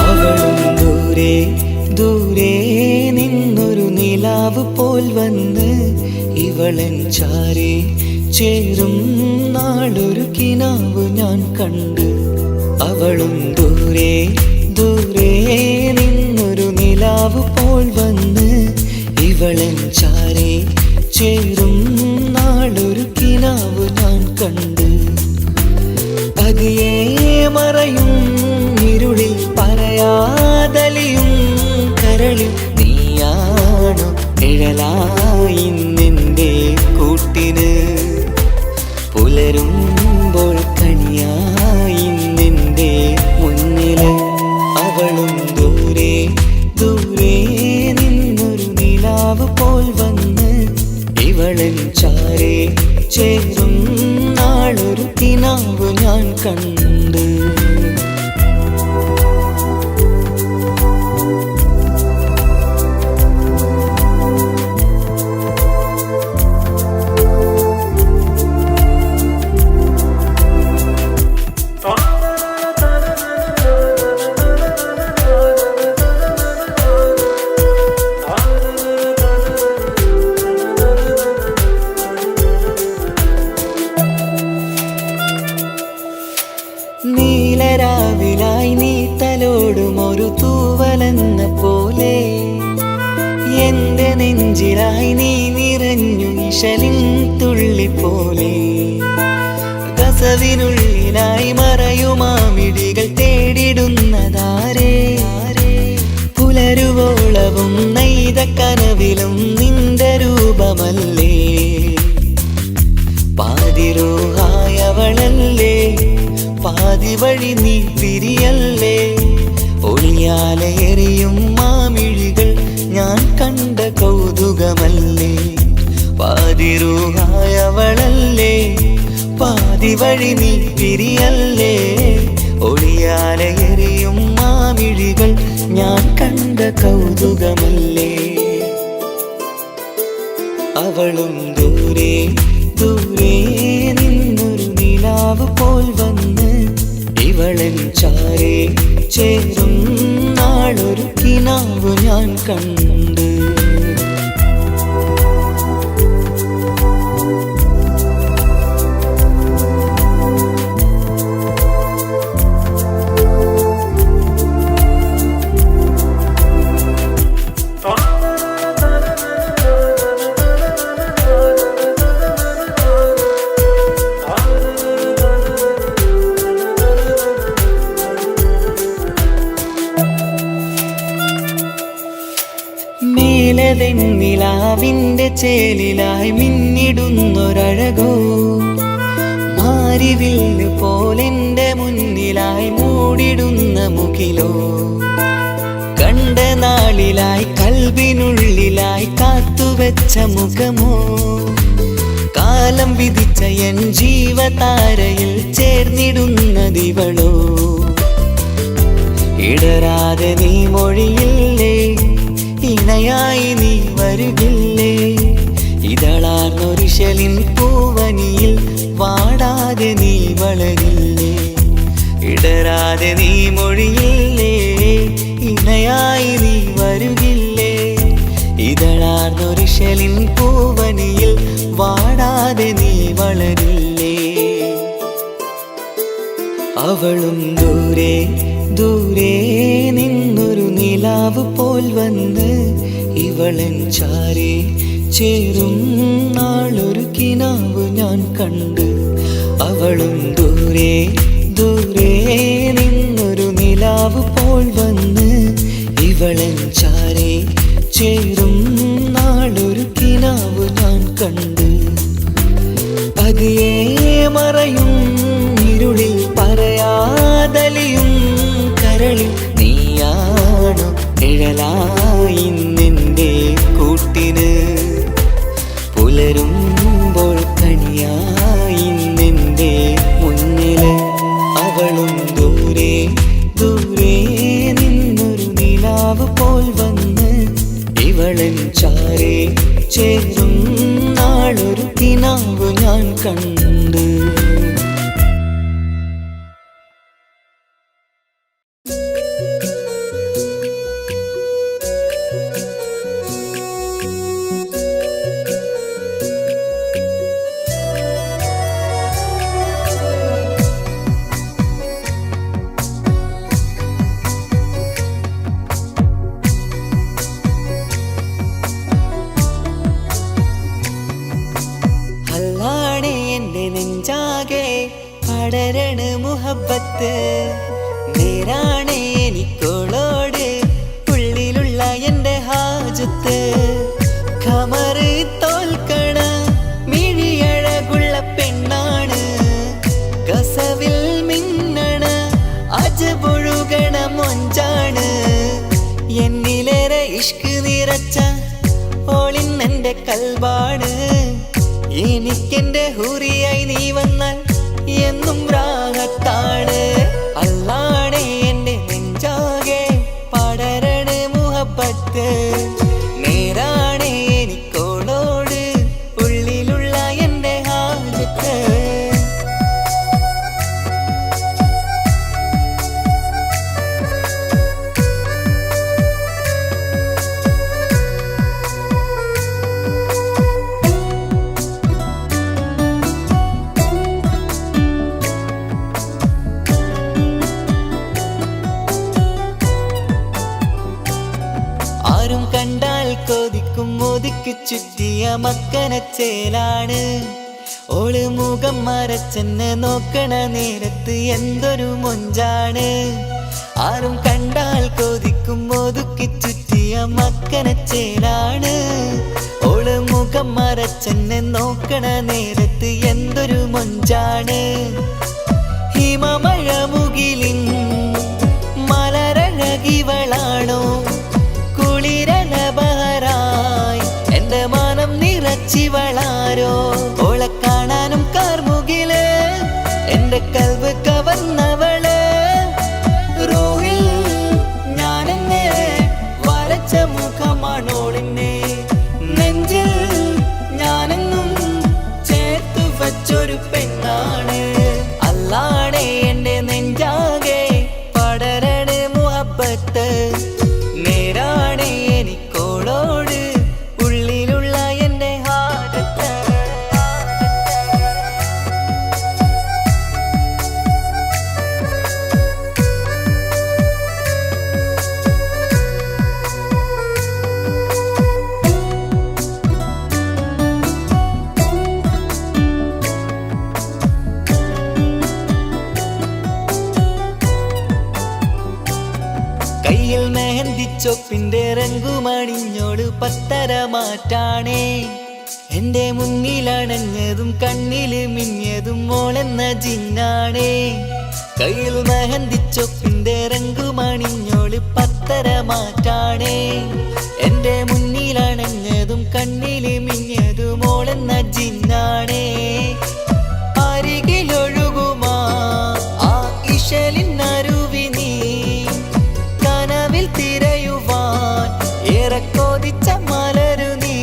Speaker 1: അവളും ദൂരെ ദൂരെ നിലാവ് പോൽ വന്ന് ഇവളൻ ചാരേ ചേരും നാളൊരു കിനാവ് ഞാൻ കണ്ട്. അവളും ദൂരെ ദൂരെ നിന്നൊരു നിലാവ് പോൽ വന്ന് ഇവളൻ ചാരേ ചേരും നാളൊരു കിനാവ് ഞാൻ കണ്ട്. പതിയെ മറയും ഇരുളിൽ പറയാതലിയും കരളിൽ നീയാണോ നിഴലായി നിന്റെ കൂട്ടിന്. പുലരുമ്പോൾ കണിയായി നിന്റെ മുന്നില്. അവളും ദൂരെ ദൂരെ നിന്നൊരു നിലാവ് പോൽ വന്ന് ഇവളൻ ചാരേ ചേരും നാളൊരു കിനാവ് ഞാൻ കണ്ട്. നീലരാവിലായി നീ തലോടും ഒരു തൂവലെന്ന പോലെ എന്റെ നെഞ്ചിലായി നീ നിറഞ്ഞു നിശലിൻ തുള്ളി പോലെ. കസവിനുള്ളിലായി മറയുമാമിടികൾ തേടിടുന്നതാരേ. പുലരുവോളവും നെയ്ത കനവിലും നിന്റെ രൂപമല്ലേ. പാതിരോഹായവളല്ലേ പാതി വഴി നീ തിരിയല്ലേ. ഒളിയാലെറിയും മാമിഴികൾ ഞാൻ കണ്ട കൗതുകമല്ലേ. പാതിരൂഹായവളല്ലേ പാതി വഴി നീ തിരിയല്ലേ. ഒളിയാലെറിയും മാമിഴികൾ ഞാൻ കണ്ട കൗതുകമല്ലേ. അവളും ദൂരെ ദൂരെ നിന്നൊരു നിലാവ് പോൽ വന്ന് ഇവളൻ ചാരേ ചേരും നാളൊരു കിനാവ് ഞാൻ കണ്ട്. നിലാവിന്റെ ചേലിലായി മിന്നിടുന്നൊരഴകോ മാരിവില്ല് പോലെന്റെ മുന്നിലായി മൂടിടുന്ന മുകിലോ. കണ്ട നാളിലായി കൽബിനുള്ളിലായി കാത്തുവെച്ച മുഖമോ. കാലം വിധിച്ച എൻ ജീവതാരയിൽ ചേർന്നിടുന്നതിവളോ. ഇടരാതെ നീ മൊഴിയില്ലേ ഇണയായി നീ വരുകില്ലേ. ഇതളാർന്നൊരിശലിൻ പൂവനിയിൽ വാടാതെ നീ വളരില്ലേ. ഇടരാതെ നീ മൊഴിയില്ലേ ഇണയായി നീ വരുകില്ലേ. ഇതളാർന്നൊരിശലിൻ പൂവനിയിൽ വാടാതെ നീ വളരില്ലേ. അവളും ദൂരെ ദൂരെ നിന്നൊരു നിലാവ് പോൽ വന്ന് ഇവളൻ ചാരേ ചേരും നാളൊരു കിനാവ് ഞാൻ കണ്ട്. അവളും ദൂരെ ദൂരെ നിന്നൊരു നിലാവ് പോൽ വന്ന് ഇവളൻ ചാരേ ചേരും നാളൊരു കിനാവ് ഞാൻ കണ്ട്. പതിയെ മറയും ഇരുളിൽ പറയാതലിയും കരളിൽ നീയാണോ നിഴലായി നിന്റെ കൂട്ടിന്. പുലരുമ്പോൾ കണിയായി നിന്റെ മുന്നില്. അവളും ദൂരെ ദൂരെ നിന്നൊരു നിലാവ് പോൽ വന്ന് ഇവളൻ ചാരേ ചേരും നാളൊരു കിനാവ് ഞാൻ കണ്ട്. പടരണ മുഹബത്ത് നേരാണ് എനിക്കോളോട് ഉള്ളിലുള്ള എൻ്റെ ഹാജത്ത് ഖമറ് തോൽക്കണ മിഴിയഴകുള്ള പെണ്ണാണ് കസവിൽ മിന്നണ അജബൊഴുകണ മൊഞ്ചാണ് എന്നിലേറെ ഇഷ്ക് നിറച്ച ഓളിന്നെൻ്റെ കൽബാണ് എനിക്കെന്റെ ഹൂറിയായി നീ വന്നാൽ എന്നും രാഗത്താണ് അല്ലാണേ എൻ്റെ നെഞ്ചാകെ പടരണ മുഹബത്ത് നേരാണേ എനിക്കോളോട് ഉള്ളിലുള്ള എൻ്റെ ഹാജത്ത് ആരും കണ്ടാൽ കൊതിക്കും ഒതുക്കി ചുറ്റിയ മക്കനച്ചേലാണ് ഓള് മുഖം മറച്ചെന്നെ നോക്കണ നേരത്ത് എന്തൊരു മൊഞ്ചാണ് ആരും കണ്ടാൽ കൊതിക്കും ഒതുക്കി ചുറ്റിയ മക്കനച്ചേലാണ് ഓള് മുഖം മറച്ചെന്നെ നോക്കണ നേരത്ത് എന്തൊരു മൊഞ്ചാണ് ഹിമമഴ മുകിലിൻ മലരഴകിവളാണോ കുളിരലബഹരായി എന്റെ മാനം നിറച്ചിവളാരോ ഓളെ കാണാനും കാർമുകില് എന്റെ കൽവ് കവർന്നവള് റൂഹിൽ ഞാനെന്നെ വരച്ച മുഖമാണോളിന്നെ നെഞ്ചിൽ ഞാനെന്നും ചേർത്തു വച്ചൊരു പെണ്ണാണ് അല്ലാണേ എന്റെ നെഞ്ചാകെ പടരണ മുഹബത്ത് നേരാണേ എനിക്കോളോട് ഉള്ളിലുള്ള എൻ്റെ ഹാജത്ത് കയ്യിൽ മെഹന്തിച്ചൊപ്പിന്റെ രംഗുമണിഞ്ഞോട് പത്തര മാറ്റാണേ എന്റെ മുന്നിലണഞ്ഞതും കണ്ണില് മിന്നിയതും മോളെന്ന ജിന്നാണേ കയ്യിൽ മെഹന്തിച്ചൊപ്പിന്റെ രംഗുമണിഞ്ഞോട് പത്തര മാറ്റാണേ എന്റെ മുന്നിലണഞ്ഞതും കണ്ണില് മിന്നിയതും മോളെന്ന ജിന്നാണേ അരികിലൊഴുകുമാ ആ ഇശലിനരുവി നീ കനവിൽ തിരയുവാൻ ഏറെ കൊതിച്ച മലരു നീ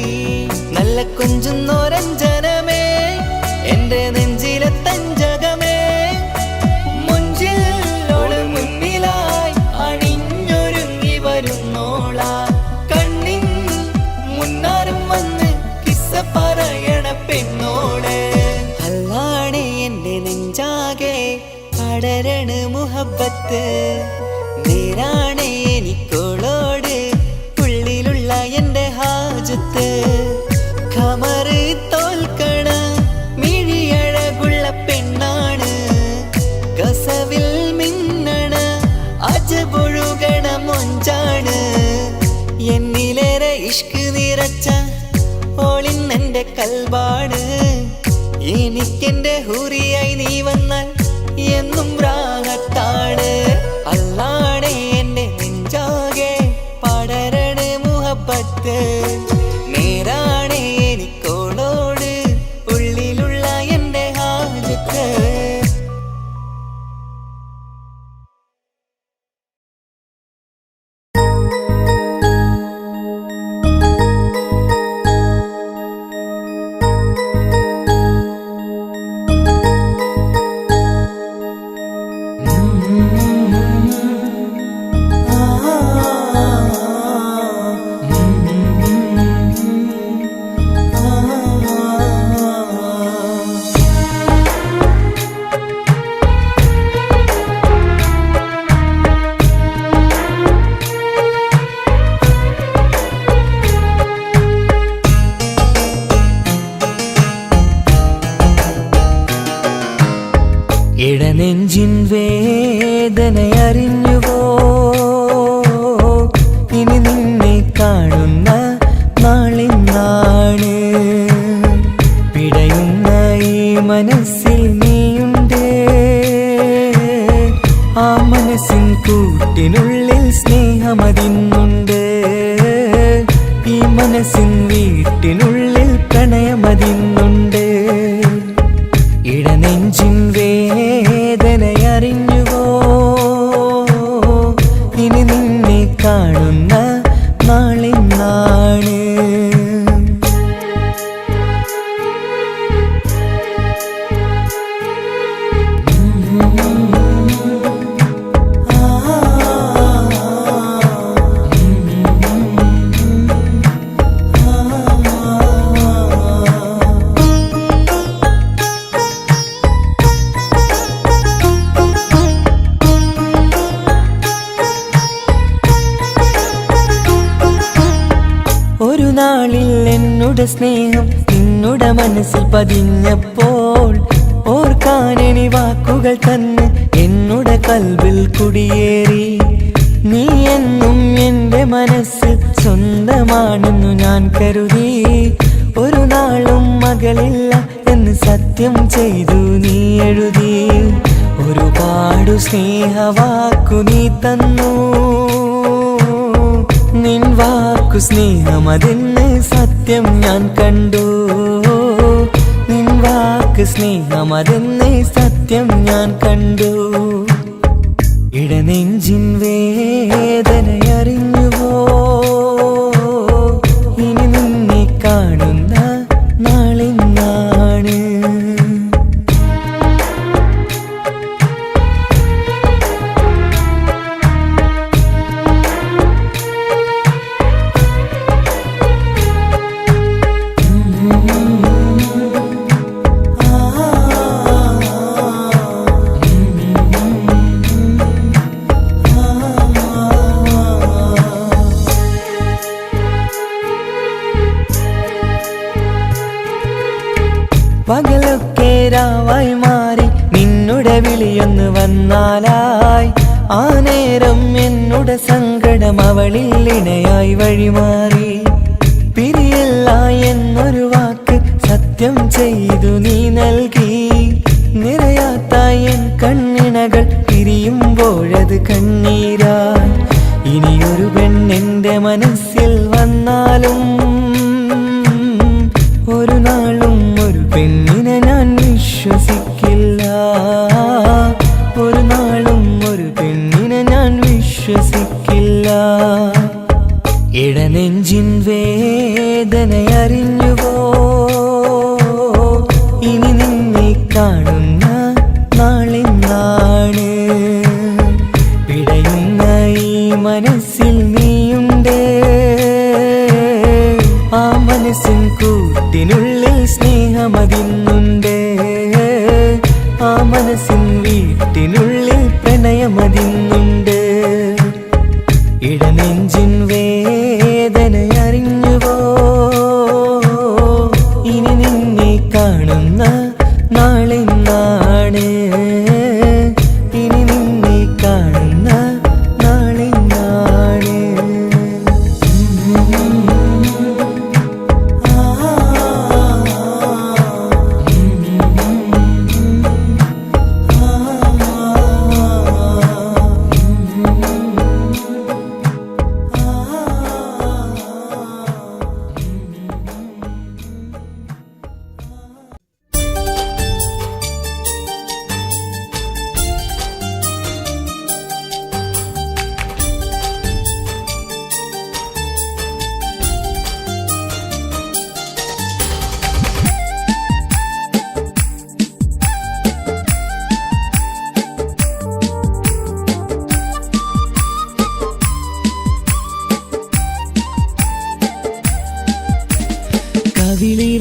Speaker 1: നല്ല കൊഞ്ചുന്നോരഞ്ജനമേ എന്റെ നെഞ്ചിലെ തഞ്ചകമേ മുഞ്ചിൽ ഓള് മുന്നിലായി അണിഞ്ഞൊരുങ്ങി വരുന്നോള കണ്ണിൻ മുന്നാരും വന്ന് കിസ്സ പറയണ പെണ്ണോട് അല്ലാണേ എന്റെ നെഞ്ചാകെ പടരണ മുഹബത്ത് നേരാണേ എനിക്കോളോട് ഉള്ളിലുള്ള എൻ്റെ ഹാജത്ത് ഖമറ് തോൽക്കണ മിഴിയഴകുള്ള പെണ്ണാണ് കസവിൽ മിന്നണ അജബൊഴുകണ മൊഞ്ചാണ് എന്നിലേറെ ഇഷ്ക് നിറച്ച ഓളിന്നെൻ്റെ കൽബാണ് എനിക്കെന്റെ ഹൂറിയായി നീ വന്നാൽ എന്നും രാഗത്താണ് അല്ലാണേ എൻ്റെ നെഞ്ചാകെ പടരണ മുഹബത്ത് നേരാണേ എനിക്കോളോട് ഉള്ളിലുള്ള എൻ്റെ ഹാജത്ത് ഇടനെഞ്ചിൻ വേദനയറിഞ്ഞുവോ ഇനി നിന്നെ കാണുന്ന നാളിന്നാണ് പിടയുന്ന ഈ മനസ്സിൽ നീയുണ്ട് ആ മനസ്സിൻ കൂട്ടിനുള്ളിൽ സ്നേഹമതിന്നുണ്ട് ഈ മനസ്സിൻ വീട്ടിനുള്ളിൽ പ്രണയമതിന്നുണ്ട് ഇടനെഞ്ചിൻ വേദനയറിഞ്ഞുവോ ഇനി നിന്നെ കാണുന്ന നാളിന്നാണ് ഒരു നാളിൽ എന്നുടെ സ്നേഹം നിന്നുടെ മനസ്സിൽ പതിഞ്ഞപ്പോൾ ഓർക്കാനെനി വാക്കുകൾ തന്ന് എന്നുടെ കൽവിൽ കുടിയേറി നീ എന്നും എൻ്റെ മനസ്സിൽ സ്വന്തമാണെന്നു ഞാൻ കരുതി ഒരു നാളും മകളില്ല എന്ന് സത്യം ചെയ്തു നീ എഴുതി ഒരുപാടു സ്നേഹവാക്കു നീ തന്നു നിൻ വാക്കു സ്നേഹമതെന്ന് സത്യം ഞാൻ കണ്ടു നിൻ വാക്ക് സ്നേഹമതെന്ന് സത്യം ഞാൻ കണ്ടു ഇടനെഞ്ചിൻ വേദനയറിഞ്ഞുവോ ഇനി നിന്നെ കാണുന്ന നാളിന്നാണ് പകലൊക്കെ രാവായി മാറി നിന്നുടെ വിളിയൊന്ന് വന്നാലായി ആ നേരം എന്നുടെ സങ്കടം അവളിൽ ഇണയായി വഴിമാറി പിരിയല്ല എന്നൊരു വാക്ക് സത്യം ചെയ്തു നീ നൽകി നിറയാത്ത എൻ കണ്ണിണകൾ പിരിയുമ്പോഴത് കണ്ണീരായി ഇനിയൊരു പെണ്ണെന്റെ മനസ്സിൽ വന്നാലും ഒരു നാളും ഒരു പെണ്ണിനെ ഞാൻ വിശ്വസിക്കില്ല ഒരു നാളും ഒരു പെണ്ണിനെ ഞാൻ വിശ്വസിക്കില്ല ഇടനെഞ്ചിൻ വേദനയറിഞ്ഞുവോ ഇനി നിന്നെ കാണുന്ന നാളിന്നാണ് പിടയുന്ന ഈ മനസ്സിൽ നീയുണ്ട് ആ മനസ്സിൻ കൂട്ടിനുള്ളിൽ സ്നേഹമതിന്നുണ്ട് ആ മനസ്സിൻ വീട്ടിനുള്ളിൽ പ്രണയമതിന്നുണ്ട് ഇടനെഞ്ചിൻ വേദനയറിഞ്ഞുവോ ഇനി നിന്നെ കാണുന്ന നാളിന്നാണ് ഇനി നിന്നെ കാണുന്ന നാളിന്നാണ്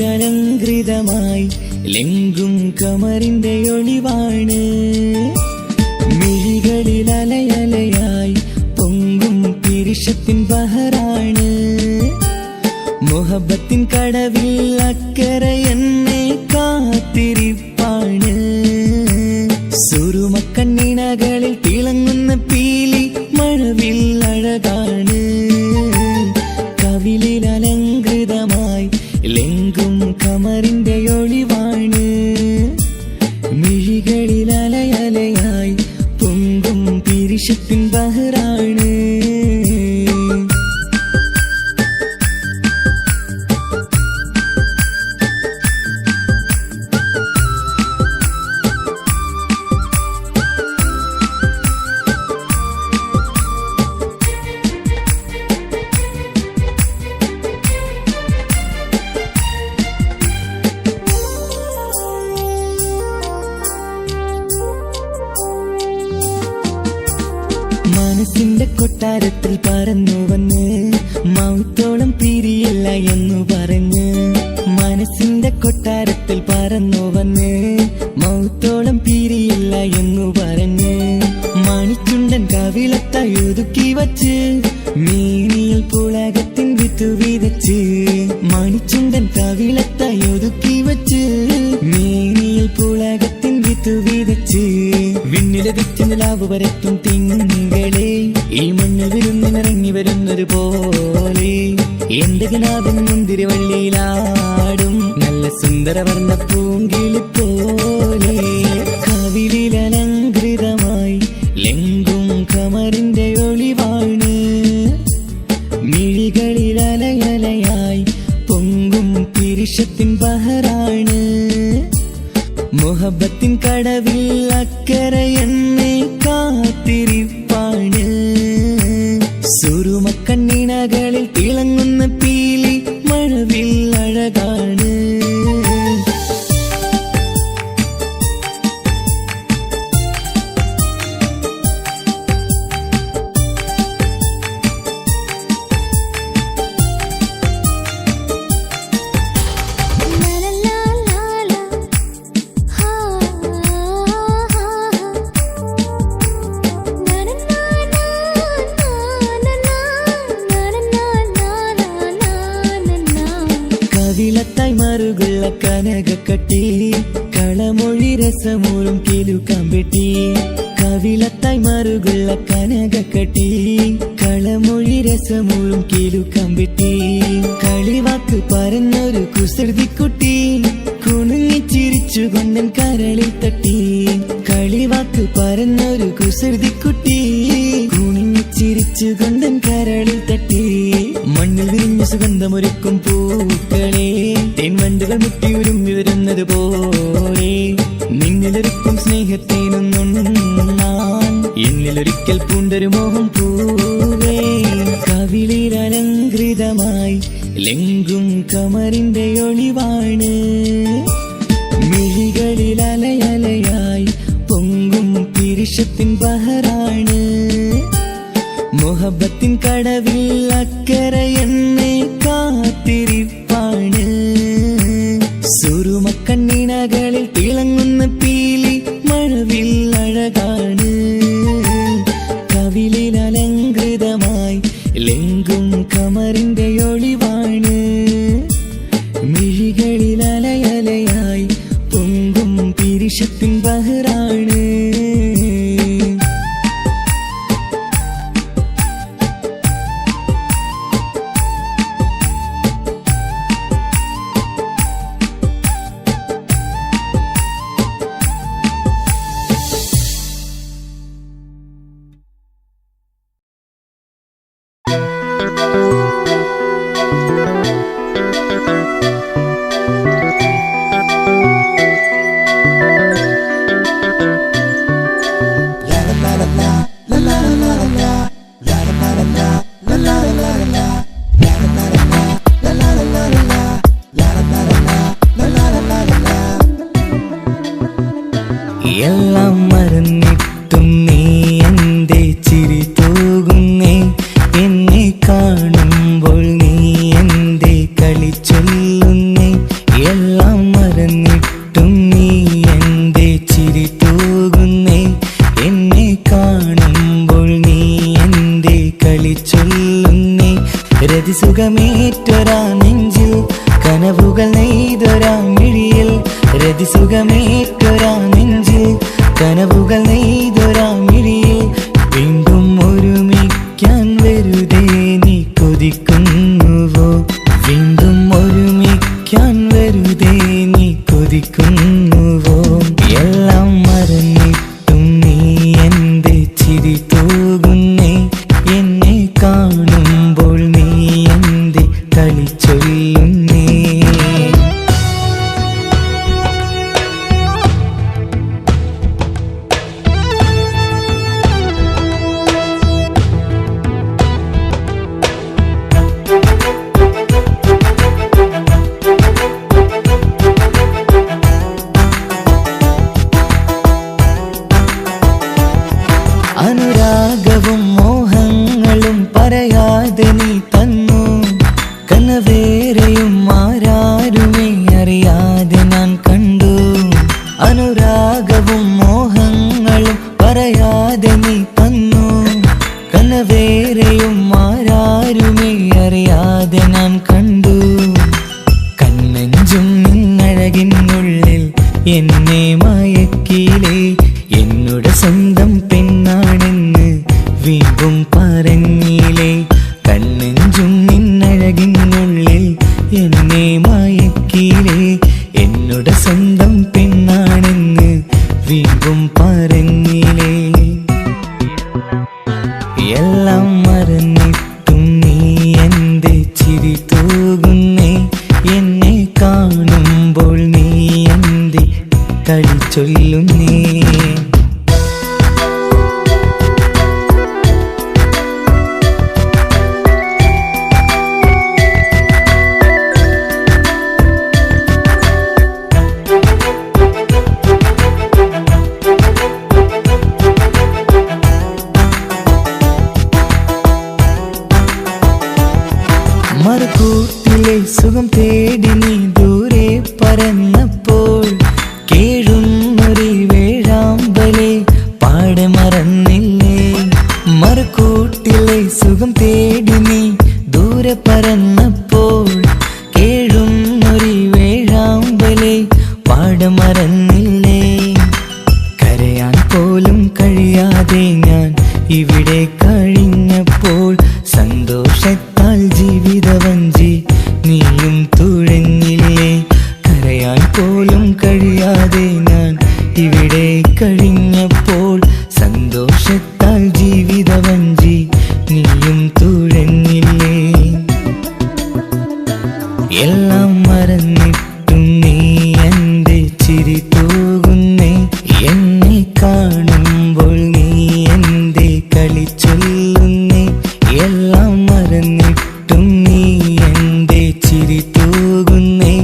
Speaker 1: കവിളിലലങ്കൃതമായി ലെങ്കും കമറിന്റെ ഒളിവാണ് മിഴികളിൽ അലയലയായി പൊങ്കും പിരിശത്തിൻ ബഹറാണ് മുഹബത്തിൻ കടവിൽ അക്കരെ എന്നെ കാത്തിരിപ്പാണ് സുറുമ കൊട്ടാരത്തിൽ പറന്നു വന്ന് മൗത്തോളം പിരിയില്ല എന്നു പറഞ്ഞ് മനസ്സിന്റെ കൊട്ടാരത്തിൽ പറന്നു വന്ന് മൗത്തോളം പിരിയില്ല എന്നു പറഞ്ഞ് മണിച്ചുണ്ടൻ കവിളത്തായി ഒതുക്കി വച്ച് മീനിയിൽ പുളകത്തിൻ വിത്തു വിതച്ച് മണിച്ചുണ്ടൻ കവിളത്തായി ഒതുക്കി വച്ച് മീനിയിൽ പുളകത്തിൻ വിത്തു വിതച്ച് വിണ്ണിലതിച്ച് നിലാവ് വരത്തും തിങ്കളെ ഈ മണ്ണിൽ വിരുന്നിനിറങ്ങി വരുന്നത് പോലെ എന്റെ കിനാവിൻ മുന്തിരിവള്ളിയിലാടും നല്ല സുന്ദരവർണ്ണ പൂങ്കിളി പോലെ കവിളിലലങ്കൃതമായി ലെങ്കും കമറിന്റെ ഒളിവാണ് മിഴികളിലലയലയായി പൊങ്കും പിരിശത്തിൻ ബഹറാണ് മുഹബത്തിൻ കടവിൽ അക്കരെ എന്നെ കാത്തിരിപ്പാണ് സുറുമക്കണ്ണിനകളിൽ തിളങ്ങുന്ന പീലി മഴവിൽ അഴകാണ് കവിളത്തായി മറുകുള്ള കനകക്കട്ടി കളമൊഴി രസമൂറും കിലുക്കാമ്പെട്ടി കവിളത്തായി മറുകുള്ള കനകക്കട്ടി കളമൊഴി രസമൂറും കിലുക്കാമ്പെട്ടി കളിവാക്ക് പറഞ്ഞൊരു കുസൃതിക്കുട്ടി കുണുങ്ങിച്ചിരിച്ചു കൊണ്ടൻ കരളിൽ തട്ടി കളിവാക്ക് പറഞ്ഞൊരു കുസൃതിക്കുട്ടി കുണുങ്ങിച്ചിരിച്ചു കൊണ്ടൻ കരളിൽ തട്ടി മണ്ണിൽ വിരിഞ്ഞ സുഗന്ധമൊരുക്കും പൂക്കളെ തേൻവണ്ടുകൾ മുട്ടിയുരുമ്പി വരുന്നത് പോലെ നിന്നിലൊരുക്കും സ്നേഹത്തേനൊന്നുണ്ണാൻ എന്നിലൊരിക്കൽ പൂണ്ടൊരു മോഹം പൂവേ കവിളിലലങ്കൃതമായി ലെങ്കും കമറിന്റെ ഒളിവാണ് മിഴികളിലലയലയായി പൊങ്കും പിരിശത്തിൻ ബഹറാണ് മുഹബത്തിൻ കടവിൽ അക്കരെ എന്നെ കാത്തിരിപ്പാണ് സുറുമക്കണ്ണിനകളിൽ തിളങ്ങുന്ന പീലി മഴവിൽ അഴകാണ് കവിളിലലങ്കൃതമായി ലെങ്കും കമറിന്റെ ഒളിവാണ് മിഴികളിലലയലയായി പൊങ്കും പിരിശത്തിൻ ബഹറാണ് എല്ലാം മറന്നിട്ടും നീ എന്റെ ചിരി തൂകുന്നേ എന്നെ കാണുമ്പോൾ നീ എന്റെ കളി ചൊല്ലുന്നേ എല്ലാം മറന്നിട്ടും നീ എന്റെ ചിരി തൂകുന്നേ എന്നെ കാണുമ്പോൾ നീ എന്റെ കളി ചൊല്ലുന്നേ രതിസുഖമേറ്റൊരാ നെഞ്ചിൽ കനവുകൾ നെയ്തൊരാ മിഴിയിൽ രതിസുഖമേറ്റൊരാ നെഞ്ചിൽ കനവുകൾ നെയ്തൊരാ മിഴിയിൽ വീണ്ടും ഒരുമിക്കാൻ വെറുതെ നീ കൊതിക്കുന്നുവോ വീണ്ടും ഒരുമിക്കാൻ വെറുതെ നീ കൊതിക്കുന്നുവോ എല്ലാം മറന്നിട്ടും നീ എന്റെ ചിരി തൂകുന്നേ എന്നെ കാണുമ്പോൾ നീ എന്റെ കളി ചൊല്ലുന്നേ അനുരാഗവും മോഹങ്ങളും വേറെയും ആരാരുമേ അറിയാതെ ഞാൻ കണ്ടു. അനുരാഗവും മോഹങ്ങളും പറയാതെ നീ തന്നു. കനവേറെയും ആരാരുമേ അറിയാതെ ഞാൻ കണ്ടു. കണ്ണെഞ്ചും നിന്നഴകിനുള്ളിൽ എന്നെ മയക്കിലേ. എന്നോട് സ്വന്തം പെണ്ണാണെന്ന് വീണ്ടും പറഞ്ഞില്ലേ. കണ്ണെഞ്ചും നിന്നഴകിനുള്ളിൽ എന്നെ മയക്കിലേ. എന്നോട് സ്വന്തം പെണ്ണാണെന്ന് വീണ്ടും പറഞ്ഞില്ലേ. എല്ലാം മറന്നിട്ടും നീ എന്റെ ചിരി തൂകുന്നേ. എന്നെ കാണുമ്പോൾ നീ എന്റെ കളി ചൊല്ലുന്നേ. മറുകൂട്ടിലെ സുഖം തേടി നീ ദൂരെ പറന്നപ്പോൾ കേഴുന്നൊരു വേഴാമ്പലെ പാടെ മറന്നില്ലേ. മറുകൂട്ടിലെ സുഖം തേടി നീ ദൂരെ പറന്നപ്പോൾ കേഴുന്നൊരു വേഴാമ്പലെ പാടെ മറന്നില്ലേ. കരയാൻ പോലും കഴിയാതെ ഞാൻ ഇവിടെ കഴിഞ്ഞപ്പോൾ സന്തോഷത്താൽ ജീവിതവഞ്ചി നീയും തുഴഞ്ഞില്ലേ. കരയാൻ പോലും കഴിയാതെ ഞാൻ ഇവിടെ കഴിഞ്ഞപ്പോൾ സന്തോഷത്താൽ ജീവിതവഞ്ചി നീയും തുഴഞ്ഞില്ലേ. എല്ലാം മറന്നിട്ടും നീ എന്റെ ചിരി തൂകുന്നേ. എന്നെ കാണുമ്പോൾ നീ എന്റെ കളി ചൊല്ലുന്നേ. എല്ലാം മറന്നിട്ടും നീ എന്റെ ചിരി തൂകുന്നേ.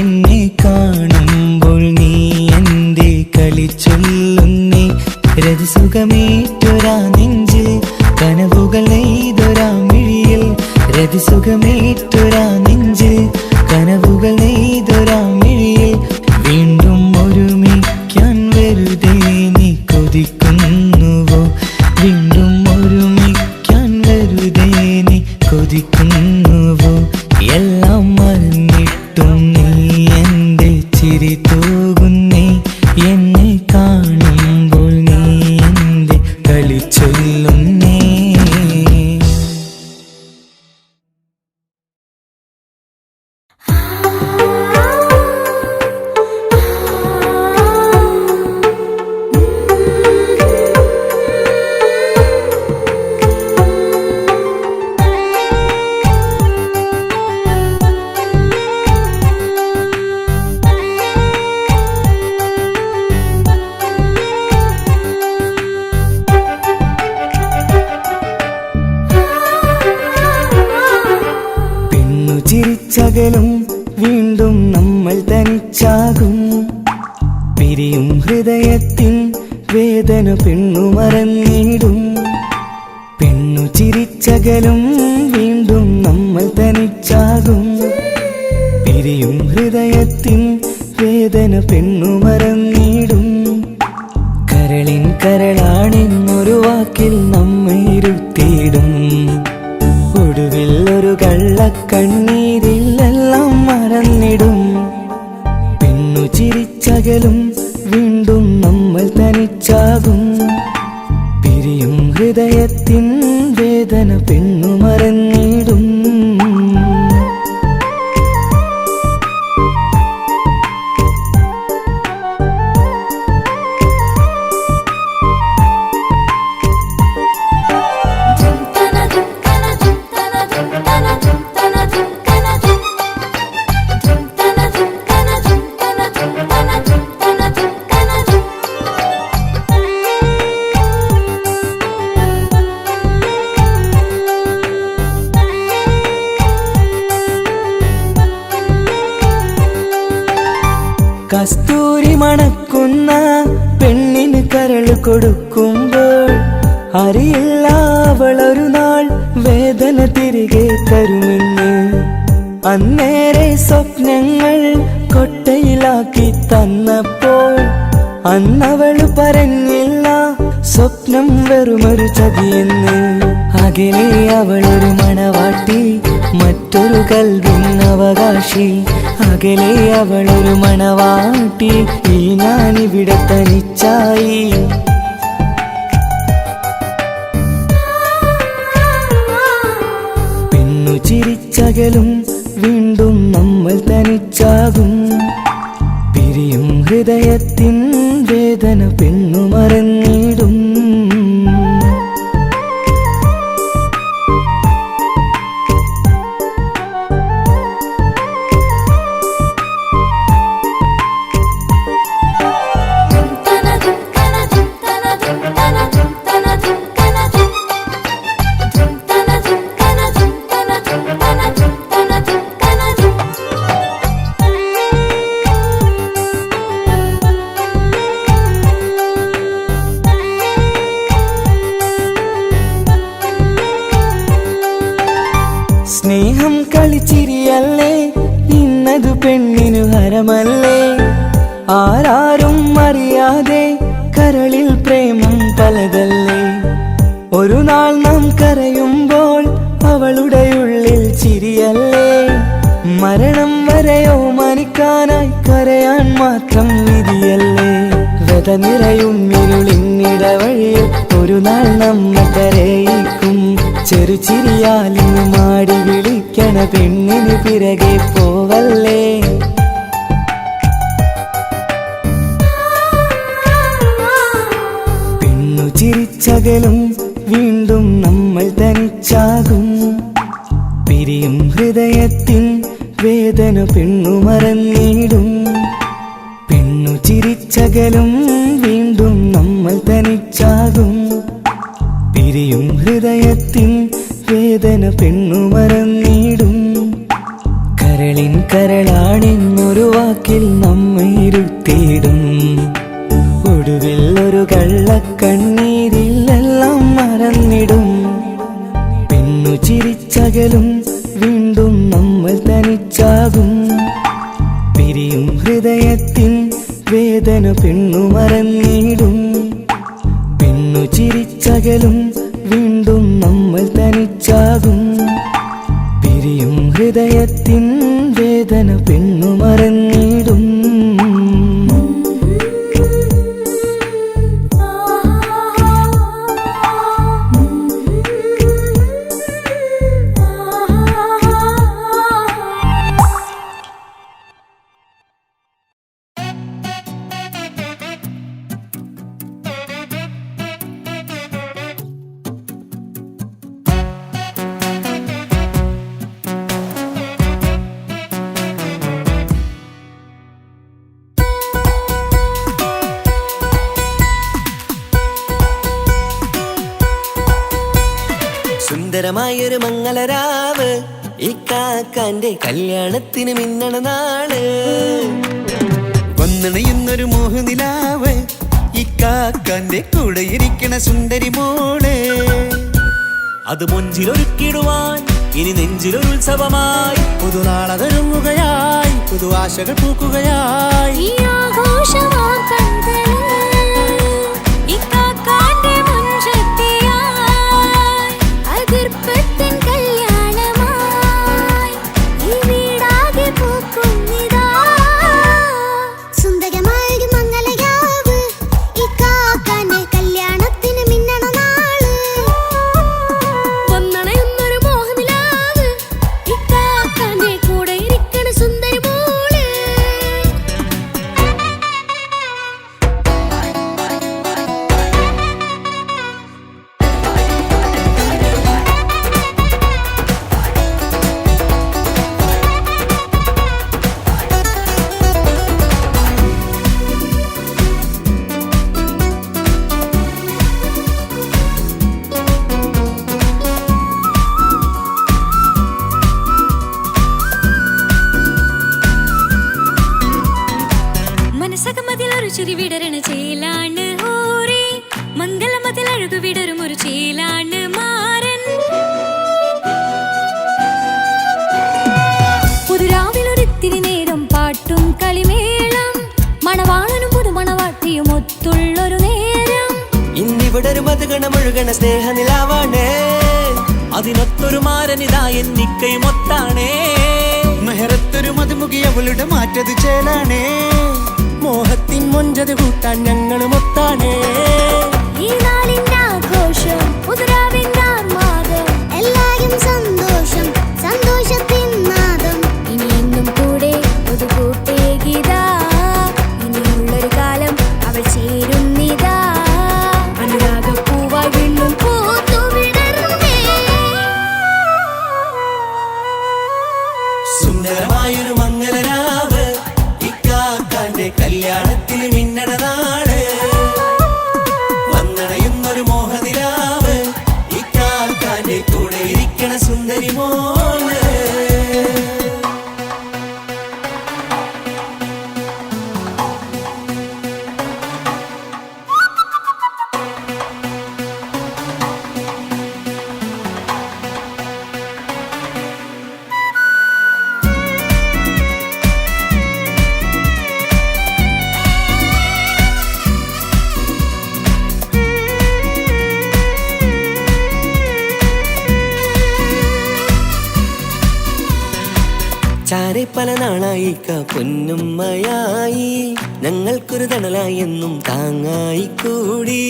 Speaker 1: എന്നെ കാണുമ്പോൾ നീ എന്റെ കളി ചൊല്ലുന്നേ. രതിസുഖമേറ്റൊരാ നെഞ്ചിൽ കനവുകൾ നെയ്തൊരാ മിഴിയിൽ. രതിസുഖമേറ്റൊരാ നെഞ്ചിൽ കനവുകൾ നെയ്തൊരാ മിഴിയിൽ. വീണ്ടും ഒരുമിക്കാൻ വെറുതെ നീ കൊതിക്കുന്നുവോ. വീണ്ടും ഒരുമിക്കാൻ വെറുതെ നീ കൊതിക്കുന്നുവോ. എല്ലാം മറന്നിട്ടും നീ എന്റെ ചിരി തൂകുന്നേ. എന്നെ കാണുമ്പോൾ നീ എന്റെ കളി ചൊല്ലുന്നേ. ചിരിച്ചകലും വീണ്ടും നമ്മൾ തനിച്ചാകും. പിരിയും ഹൃദയത്തിൻ വേദന പെണ്ണു മറന്നിടും. പെണ്ണു ചിരിച്ചകലും വീണ്ടും നമ്മൾ തനിച്ചാകും. പിരിയും ഹൃദയത്തിൻ വേദന പെണ്ണു മറന്നിടും. കരളിൻ കരളാണെന്നൊരു വാക്കിൽ നമ്മെ ഇരുത്തിയിടും. ഒടുവിൽ ഒരു കള്ളക്കണ്ണീരിലെല്ലാം മറന്നിടും. പെണ്ണു ചിരിച്ചകലും വീണ്ടും നമ്മൾ തനിച്ചാകും. പിരിയും ഹൃദയത്തിൻ വേദന പെണ്ണു മറന്നിടും. കസ്തൂരി മണക്കുന്ന പെണ്ണിന് കരൾ കൊടുക്കുമ്പോൾ അറിയില്ല അവളൊരു നാൾ വേദന തിരികെ തരുമെന്ന്. അന്നേരെ സ്വപ്നങ്ങൾ കൊട്ടയിലാക്കി തന്നപ്പോൾ അന്നവള് പറഞ്ഞില്ല സ്വപ്നം വെറുമൊരു ചതിയെന്ന്. അകലെ അവളൊരു മണവാട്ടി, മറ്റൊരു കൽവിൻ അവകാശി. അകലെ അവളൊരു മണവാട്ടി, ഈ ഞാനിവിടെ തനിച്ചായി. പെണ്ണു ചിരിച്ചകലും വീണ്ടും നമ്മൾ തനിച്ചാകും. പിരിയും ഹൃദയത്തിൻ വേദന പെണ്ണു മറന്നിടും. സ്നേഹം കളിച്ചിരിയല്ലേ, ഇന്നതു പെണ്ണിനു ഹരമല്ലേ. ആരാരും അറിയാതെ കരളിൽ പ്രേമം പലതല്ലേ. ഒരു നാൾ നാം കരയുമ്പോൾ അവളുടെ ഉള്ളിൽ ചിരിയല്ലേ. മരണം വരെയോ മനിക്കാനായി കരയാൻ മാത്രം വിധിയല്ലേ. വ്യത നിറയും ഇരുളിന്നിടവഴിയിൽ ഒരു നാൾ നമ്മ കരയിക്കും. ചെറുചിരിയാലിന് മാടി വിളിക്കണ പെണ്ണിന് പിറകെ പോവല്ലേ. പെണ്ണു ചിരിച്ചകലും വീണ്ടും നമ്മൾ തനിച്ചാകും. പിരിയും ഹൃദയത്തിൻ വേദന പെണ്ണു മറന്നിടും. പെണ്ണു ചിരിച്ചകലും വീണ്ടും നമ്മൾ തനിച്ചാകും. പിരിയും ഹൃദയത്തിൻ വേദന പെണ്ണു മറന്നിടും. കരളിൻ കരളാണെന്നൊരു വാക്കിൽ നമ്മെ ഇരുത്തിയിടും. ഒടുവിൽ ഒരു കള്ളക്കണ്ണീരിൽ എല്ലാം മറന്നിടും. പെണ്ണു ചിരിച്ചകലും വീണ്ടും നമ്മൾ തനിച്ചാകും. പിരിയും ഹൃദയത്തിൻ വേദന പെണ്ണു മറന്നിടും. പെണ്ണു ചിരിച്ചകലും വീണ്ടും നമ്മൾ തനിച്ചാകും. പിരിയും ഹൃദയത്തിൻ വേദന പെണ്ണു മറന്നിടും. സുന്ദരമായൊരു മംഗളരാവ്, ഈ കാക്കാന്റെ കല്യാണത്തിന് മിന്നണ നാള്. വന്നണയുന്നൊരു മോഹനിലാവ്, ഈ കാക്കാന്റെ കൂടെ ഇരിക്കണ സുന്ദരി മോള്. അത് മുഞ്ചിലൊരുക്കിടുവാൻ ഇനി നെഞ്ചിലൊരു ഉത്സവമായി. പുതുനാളതൊരുങ്ങുകയായി, പുതു ആശകൾ പൂക്കുകയായി.
Speaker 2: ചിരി വിടരണ ചേലാണ് ഓരേ, മംഗളമതിൽ അഴകു വിടരും ഒരു ചേലാണ് മാരൻ.
Speaker 1: ഒഴുകണ സ്നേഹനിലാവാണേ അതിനൊത്തൊരു മാരനിതാ എന്നിക്കൈമൊത്താണേ
Speaker 3: മെഹറത്തൊരു മധുമുഖി അവളുടെ മാറ്റത് ചേലാണേ മോഹത്തിൻ മൊഞ്ചത് കൂട്ടാൻ ഞങ്ങളും ഒത്താണേ
Speaker 2: ഈ നാളിന്റെ ആഘോഷം പുതുരാവിന്റെ ആർമാദം എല്ലാരും സന്തോഷം സന്തോഷത്തിൻ നാദം ഇനി എന്നും കൂടെ പുതുകൂട്ടേ ഗീതാ ഇനിയുള്ളൊരു കാലം അവൾ ചേരുന്നിതാ അനുരാഗപ്പൂവായി വീണ്ടും പൂത്തു വിടർന്നേ
Speaker 1: സുന്ദരമായൊരു മംഗലരാവ് ഇക്കാക്കാന്റെ കല്യാണത്തിന് മിന്നണ നാട് വന്നണയുന്നൊരു മോഹനിലാവ് ഇക്കാക്കാന്റെ കൂടെ ഇരിക്കണ സുന്ദരി മോള് ചാരെ പല നാളായിക്ക പൊന്നുമ്മയായി ഞങ്ങൾക്കൊരു തണലായി എന്നും താങ്ങായി കൂടി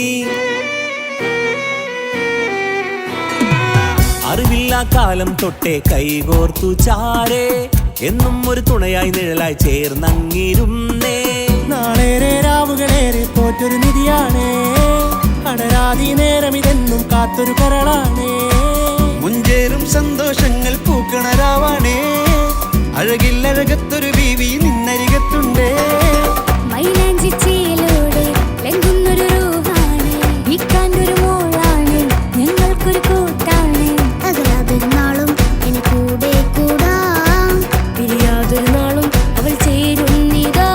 Speaker 1: അറിവില്ലാ കാലം തൊട്ടേ കൈകോർത്തു ചാരേ എന്നും ഒരു തുണയായി നിഴലായി ചേർന്നങ്ങിരുന്നേ
Speaker 3: നാളേറെ രാവുകളേറെ പോറ്റൊരു നിധിയാണേ അടരാതി നേരം ഇതെന്നും കാത്തൊരു കരളാണേ മുഞ്ചേറും സന്തോഷങ്ങൾ പൂക്കണരാവാണേ അഴകില്ലഴകത്തൊരു ബീവി നിന്നരികത്തുണ്ടേ
Speaker 2: മൈലാഞ്ചി ചേലോടെ ലംഘുന്നൊരു റൂഹാണ് ഇക്കാണ്ടൊരു മോളാണ് ഞങ്ങൾക്കൊരു കൂട്ടാണ് അകലാതൊരു നാളും ഇനി കൂടെ കൂടാം പിരിയാതൊരു നാളും അവൾ ചേരുന്നിതാ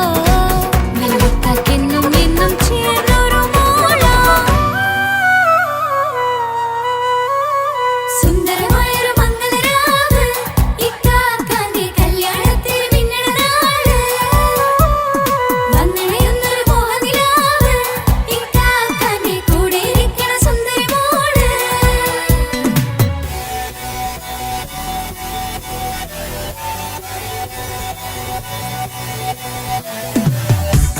Speaker 2: മെല്ലക്കാക്കെന്നും എന്നും ചേർന്നൊരു മോളാ സുന്ദരമായൊരു മംഗലരാവ് ഇക്കാക്കാന്റെ കല്യാണത്തിന് മിന്നണ നാട് വന്നണയുന്നൊരു മോഹനിലാവ് ഇക്കാക്കാന്റെ കൂടെ ഇരിക്കണ സുന്ദരി മോള്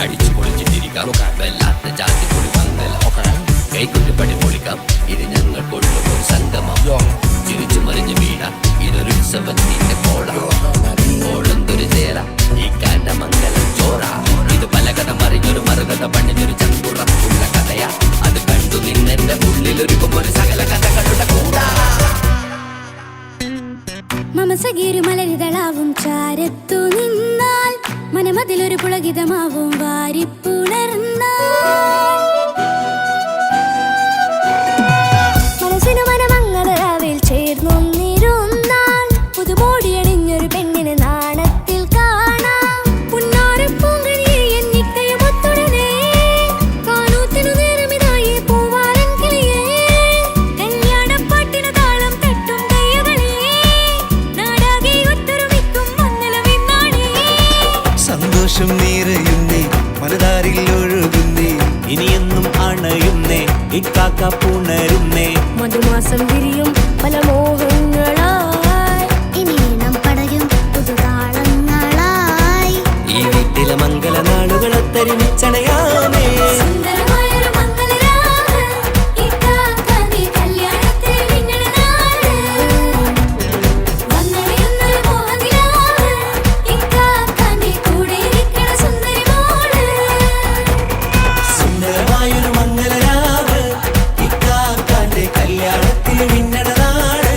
Speaker 4: അടിച്ചു പൊളിച്ചിട്ടിരിക്കാം വല്ലാത്ത ജാതി പൊളി മംഗല കൈകൊട്ടി പടി പൊളിക്കാം ഇത് ഞങ്ങൾ കൊണ്ടുപോകും സംഗമം ചിരിച്ചു മറിഞ്ഞു വീഴാം ഇതൊരു ഉത്സവത്തിന്റെ കോളന്തൊരു ചേര ഈ കാണ്ട മംഗലം ചോറ ഇത് പല കഥ മറിഞ്ഞൊരു മറുകഥ പണിഞ്ഞൊരു ചങ്കുറപ്പുള്ള കഥയാ അത് കണ്ടു നിന്നെന്റെ ഉള്ളിലൊരുക്കും ഒരു സകല കഥകളുടെ കൂടാ
Speaker 2: മമസഗീരു മലരിതളാവും ചാരത്തു നിന്നാൽ മനമതിലൊരു പുളകിതമാവും വാരിപ്പുണർന്നാൽ മനസ്സിനു മനമംഗളരാവിൽ ചേർന്നൊന്നിരുന്നാൽ പുതുമോടിയണിഞ്ഞൊരു പെണ്ണിനെ നാണത്തിൽ കാണാം പുന്നാരപ്പൂങ്കണിയെ എന്നിക്കയുമൊത്തുടനെ കാനൂത്തിനു നേരമിതായി പൂവാലൻ കിളിയേ കല്യാണപ്പാട്ടിനു താളം തട്ടും കയ്യുകളേ നാടാകെ ഒത്തൊരുമിക്കും മംഗലമെന്നാണേ
Speaker 3: സന്തോഷം നിറയുന്നേ മനതാരിൽ ഒഴുകുന്നേ
Speaker 1: ഇനിയെന്നും അണയുന്നേ ഇക്കാക്ക പുണരുന്നേ
Speaker 2: മധുമാസം വിരിയും പല മോഹങ്ങളായി ഇനി നാം പടരും പുതുതാളങ്ങളായി
Speaker 1: ഈ വീട്ടിലെ മംഗല നാളുകളെ തരിമിച്ചണയാമേ
Speaker 2: സുന്ദരമായൊരു മംഗലരാവ് ഇക്കാക്കാന്റെ കല്യാണത്തിന് മിന്നണ നാട് വന്നണയുന്നൊരു മോഹനിലാവ് ഇക്കാക്കാന്റെ കൂടെ ഇരിക്കണ സുന്ദരി മോള്
Speaker 1: സുന്ദരമായൊരു മംഗലരാവ് ഇക്കാക്കാന്റെ കല്യാണത്തിന് മിന്നണ നാട്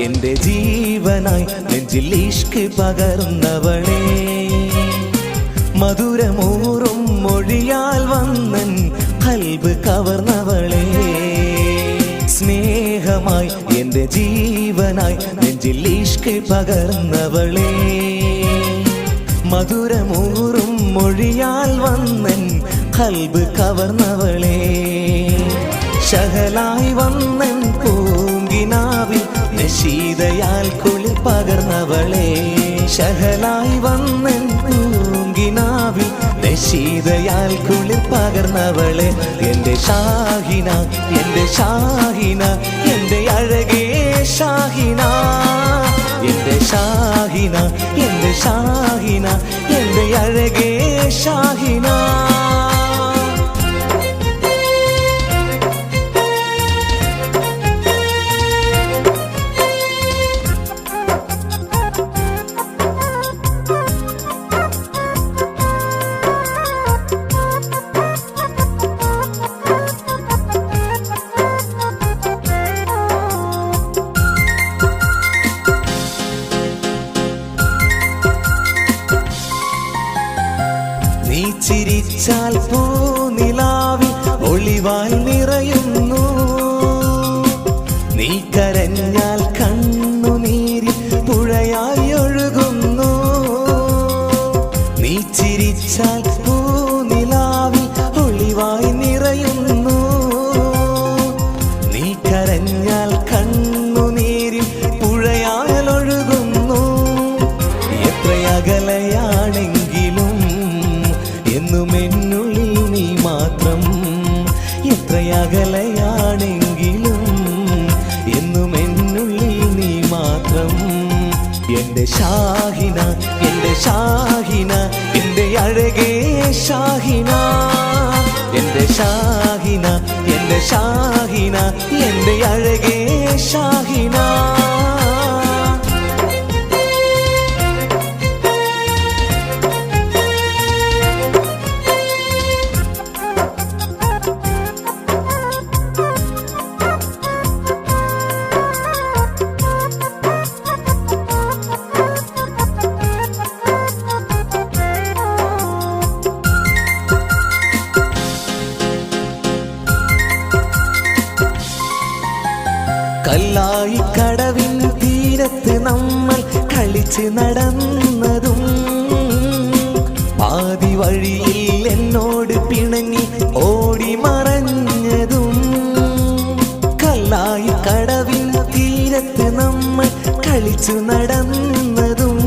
Speaker 1: എൻ്റെ ജീവനായി നെഞ്ചിൽ ഇഷ്ക് പകർന്നവളെ മധുരമൂറും മൊഴിയാൽ വന്നൻ കൽബ് കവർന്നവളെ സ്നേഹമായി എൻ്റെ ജീവനായി നെഞ്ചിൽ ഇഷ്ക് പകർന്നവളെ മധുരമൂറും മൊഴിയാൽ വന്നൻ കൽബ് കവർന്നവളെ ശഹലായി വന്നൻ പൂങ്കിനാവിൽ നശീതയാൽ കുളിർ പകർന്നവളെ ശഹലായി വന്നൻ പൂങ്കിനാവിൽ നശീതയാൽ കുളിർ പകർന്നവളെ എൻ്റെ ഷാഹിന എൻ്റെ ഷാഹിന എൻ്റെ അഴകേ ഷാഹിന എൻ്റെ ഷാഹിന എൻ്റെ ഷാഹിന എൻ്റെ അഴകേ ഷാഹിന നീ ചിരിച്ചാൽ പൂനിലാവിൽ ഒളിവായി നിറയുന്നു നീ കരഞ്ഞാൽ കണ്ണുനീരിൽ പുഴയായി ഒഴുകുന്നു നീ ചിരിച്ചാൽ പൂനിലാവിൽ ഒളിവായി നിറയുന്നു നീ കരഞ്ഞാൽ കണ്ണുനീരിൽ പുഴയാൽ ഒഴുകുന്നു എത്രയകലയാണെങ്കിലും എന്നും എന്നുള്ളിൽ നീ മാത്രം എത്രയകലയാണെങ്കിലും എന്നും എന്നുള്ളിൽ നീ മാത്രം എൻ്റെ ഷാഹിന എൻ്റെ ഷാഹിന എൻ്റെ അഴകേ ഷാഹിന എൻ്റെ ഷാഹിന എൻ്റെ ഷാഹിന എൻ്റെ അഴകേ ഷാഹിന കല്ലായി കടവിൻ തീരത്ത് നമ്മൾ കളിച്ച് നടന്നതും പാതി വഴിയിൽ എന്നോട് പിണങ്ങി ഓടി മറഞ്ഞതും കല്ലായി കടവിൻ തീരത്ത് നമ്മൾ കളിച്ചു നടന്നതും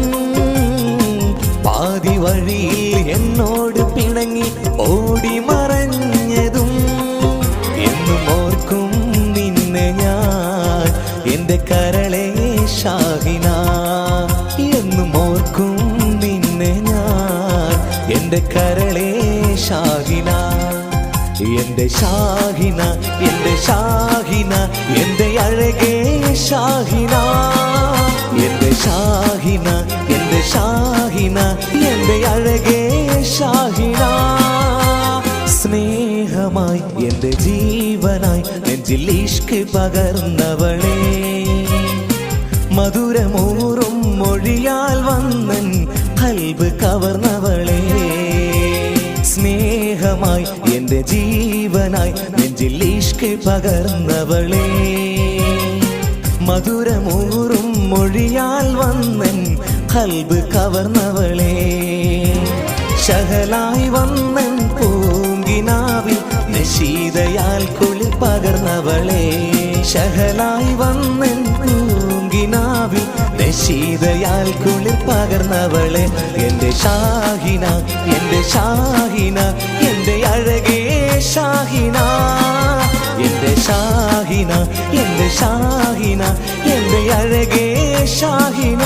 Speaker 1: പാതി വഴിയിൽ എന്നോട് പിണങ്ങി ഓടി മറഞ്ഞതും എന്നും ഓർക്കും നിന്നെ ഞാൻ എൻ്റെ കരളേ ഷാഹിന എന്നും ഓർക്കും നിന്നെ ഞാൻ എൻ്റെ കരളേ ഷാഹിന എൻ്റെ ഷാഹിന എൻ്റെ ഷാഹിന എൻ്റെ അഴകേ ഷാഹിന എൻ്റെ ഷാഹിന എൻ്റെ ഷാഹിന എൻ്റെ അഴകേ ഷാഹിന സ്നേഹമായി എൻ്റെ ജീവനായി നെഞ്ചിൽ ഇഷ്ക് പകർന്നവളെ മധുരമൂറും മൊഴിയാൽ വന്നൻ കൽബ് കവർന്നവളെ സ്നേഹമായി എൻ്റെ ജീവനായി നെഞ്ചിൽ ഇഷ്ക് പകർന്നവളെ മധുരമൂറും മൊഴിയാൽ വന്നൻ കൽബ് കവർന്നവളെ ശഹലായി വന്നൻ പൂങ്കിനാവിൽ നശീതയാൽ കുളിർ പകർന്നവളെ ശഹലായി വന്നൻ പൂങ്കിനാവിൽ നശീതയാൽ കുളിർ പകർന്നവളെ എൻ്റെ ഷാഹിന എൻ്റെ ഷാഹിന എൻ്റെ അഴകേ ഷാഹിന എൻ്റെ ഷാഹിന എൻ്റെ ഷാഹിന എൻ്റെ അഴകേ ഷാഹിന